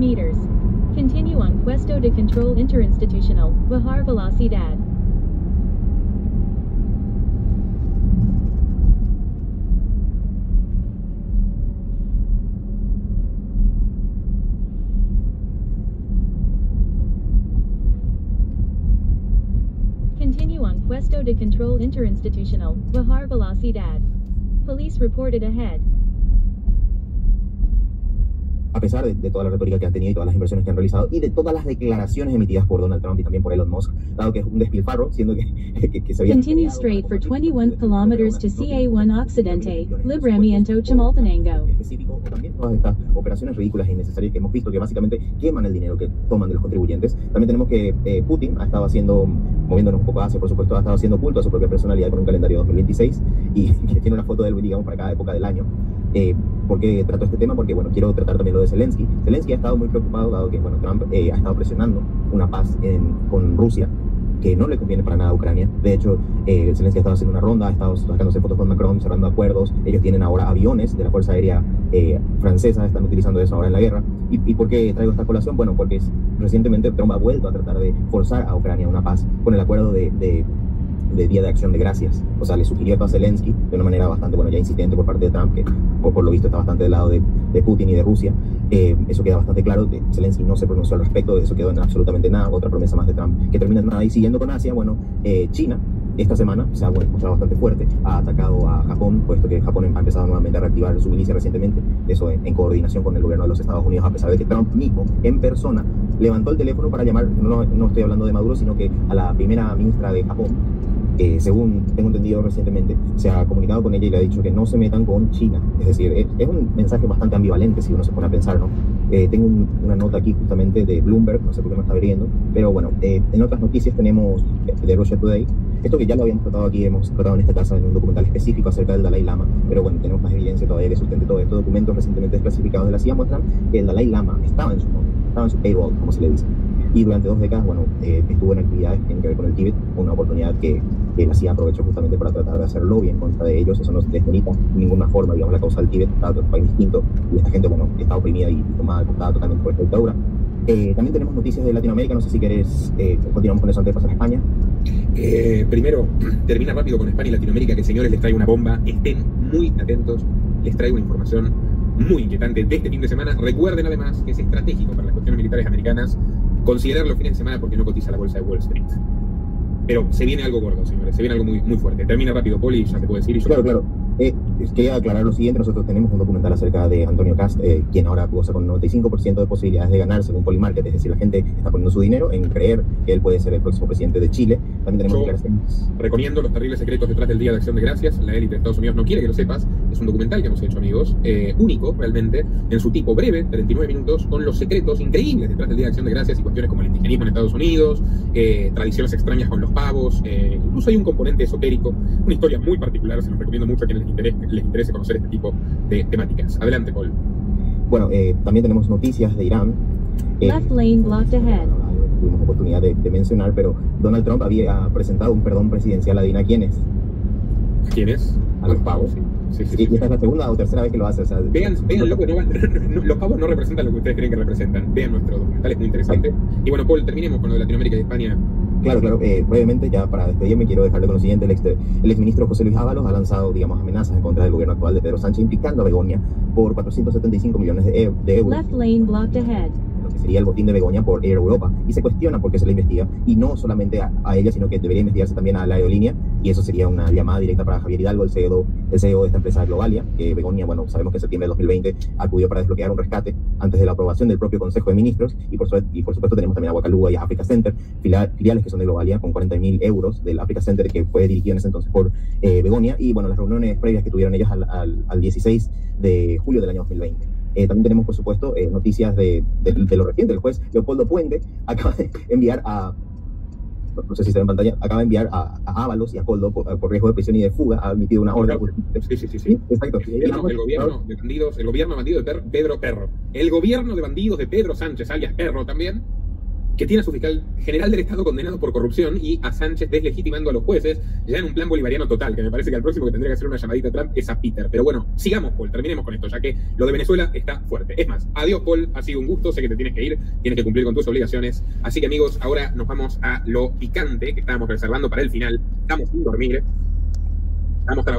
meters. Continue on Puesto de Control Interinstitucional, Bajar Velocidad. Continue on Puesto de Control Interinstitucional, Bajar Velocidad. Police reported ahead. A pesar de toda la retórica que han tenido y todas las inversiones que han realizado y de todas las declaraciones emitidas por Donald Trump y también por Elon Musk, dado que es un despilfarro, siendo que se había... Continue straight for 21 kilometers to CA1 Occidente, Libramiento Chimaltenango. Específico, o también todas estas operaciones ridículas e innecesarias que hemos visto que básicamente queman el dinero que toman de los contribuyentes. También tenemos que Putin ha estado moviéndonos un poco hacia, por supuesto, ha estado haciendo culto a su propia personalidad con un calendario 2026 y que tiene una foto de él, digamos, para cada época del año. ¿Por qué trato este tema? Porque, bueno, quiero tratar también lo de Zelensky. Zelensky ha estado muy preocupado, dado que, bueno, Trump ha estado presionando una paz con Rusia, que no le conviene para nada a Ucrania. De hecho, Zelensky ha estado haciendo una ronda, ha estado sacándose fotos con Macron, cerrando acuerdos. Ellos tienen ahora aviones de la Fuerza Aérea francesa, están utilizando eso ahora en la guerra. ¿Y por qué traigo esta colación? Bueno, porque recientemente Trump ha vuelto a tratar de forzar a Ucrania a una paz con el acuerdo de Día de Acción de Gracias. O sea, le sugirió a Zelensky de una manera bastante, bueno, ya insistente por parte de Trump, que por lo visto está bastante del lado de Putin y de Rusia. Eso queda bastante claro. Zelensky no se pronunció al respecto, eso quedó en absolutamente nada. Otra promesa más de Trump que termina en nada. Y siguiendo con Asia, bueno, China esta semana se ha mostrado bastante fuerte, ha atacado a Japón, puesto que Japón ha empezado nuevamente a reactivar su milicia recientemente, eso en coordinación con el gobierno de los Estados Unidos, a pesar de que Trump mismo, en persona, levantó el teléfono para llamar, no estoy hablando de Maduro, sino que a la primera ministra de Japón. Según tengo entendido recientemente, se ha comunicado con ella y le ha dicho que no se metan con China. Es decir, es un mensaje bastante ambivalente si uno se pone a pensar, ¿no? Tengo una nota aquí justamente de Bloomberg, no sé por qué me está abriendo, pero bueno, en otras noticias tenemos de Russia Today, esto que ya lo habíamos tratado aquí, hemos tratado en esta casa en un documental específico acerca del Dalai Lama, pero bueno, tenemos más evidencia todavía que sustente todo esto. Documentos recientemente desclasificados de la CIA muestran que el Dalai Lama estaba en su payroll, como se le dice. Y durante 2 décadas, bueno, estuvo en actividades que tienen que ver con el Tíbet, una oportunidad que la CIA aprovechó justamente para tratar de hacer lobby en contra de ellos. Eso no se desmerita de ninguna forma, digamos, la causa del Tíbet, está en un país distinto, y esta gente, bueno, está oprimida y tomada totalmente por esta dictadura. También tenemos noticias de Latinoamérica, no sé si querés, continuamos con eso antes de pasar a España. Primero, termina rápido con España y Latinoamérica, que señores, les traigo una bomba, estén muy atentos, les traigo una información muy inquietante de este fin de semana. Recuerden además que es estratégico para las cuestiones militares americanas considerar los fines de semana porque no cotiza la bolsa de Wall Street. Pero se viene algo gordo, señores, se viene algo muy, muy fuerte. Termina rápido, Poli, ya te puedo decir. Y yo... Claro. Quería aclarar lo siguiente, nosotros tenemos un documental acerca de Antonio Cast, quien ahora goza con 95% de posibilidades de ganar según Polymarket, es decir, la gente está poniendo su dinero en creer que él puede ser el próximo presidente de Chile. También tenemos recomiendo Los terribles secretos detrás del Día de Acción de Gracias. La élite de Estados Unidos no quiere que lo sepas. Es un documental que hemos hecho, amigos, único realmente, en su tipo breve, 39 minutos, con los secretos increíbles detrás del Día de Acción de Gracias y cuestiones como el indigenismo en Estados Unidos, tradiciones extrañas con los pavos, incluso hay un componente esotérico, una historia muy particular. Se los recomiendo mucho a quienes les interese conocer este tipo de temáticas. Adelante, Paul. Bueno, también tenemos noticias de Irán. Left lane blocked ahead. Tuvimos oportunidad de mencionar, pero Donald Trump había presentado un perdón presidencial. ¿Adivina quiénes? ¿Quiénes? A los pavos. Sí. Y esta es la segunda o tercera vez que lo hace. O sea, vean los pavos no representan lo que ustedes creen que representan. Vean nuestro documental, es muy interesante. Y bueno, Paul, terminemos con lo de Latinoamérica y España. Claro. Brevemente, ya para despedirme, quiero dejarle con lo siguiente. El exministro José Luis Ábalos ha lanzado, digamos, amenazas en contra del gobierno actual de Pedro Sánchez, implicando a Begoña por 475 millones de euros. Left lane blocked ahead. Lo que sería el botín de Begoña por Air Europa, y se cuestiona por qué se le investiga, y no solamente a ella, sino que debería investigarse también a la aerolínea, y eso sería una llamada directa para Javier Hidalgo, el CEO de esta empresa Globalia, que Begoña, bueno, sabemos que en septiembre de 2020 acudió para desbloquear un rescate antes de la aprobación del propio Consejo de Ministros, y por supuesto tenemos también a Wakaluga y a Africa Center, filiales que son de Globalia, con 40.000 euros del Africa Center, que fue dirigido en ese entonces por Begoña, y bueno, las reuniones previas que tuvieron ellas al 16 de julio del año 2020. También tenemos, por supuesto, noticias de lo reciente. El juez Leopoldo Puente acaba de enviar no sé si está en pantalla, acaba de enviar a Ábalos y a Coldo por riesgo de prisión y de fuga, ha emitido una orden. Sí. Exacto. El gobierno de bandidos de Pedro Perro. El gobierno de bandidos de Pedro Sánchez, alias Perro también, que tiene a su fiscal general del Estado condenado por corrupción y a Sánchez deslegitimando a los jueces, ya en un plan bolivariano total, que me parece que al próximo que tendría que hacer una llamadita a Trump es a Peter. Pero bueno, sigamos, Paul, terminemos con esto, ya que lo de Venezuela está fuerte. Es más, adiós, Paul, ha sido un gusto, sé que te tienes que ir, tienes que cumplir con tus obligaciones. Así que, amigos, ahora nos vamos a lo picante que estábamos reservando para el final. Estamos sin dormir, estamos trabajando.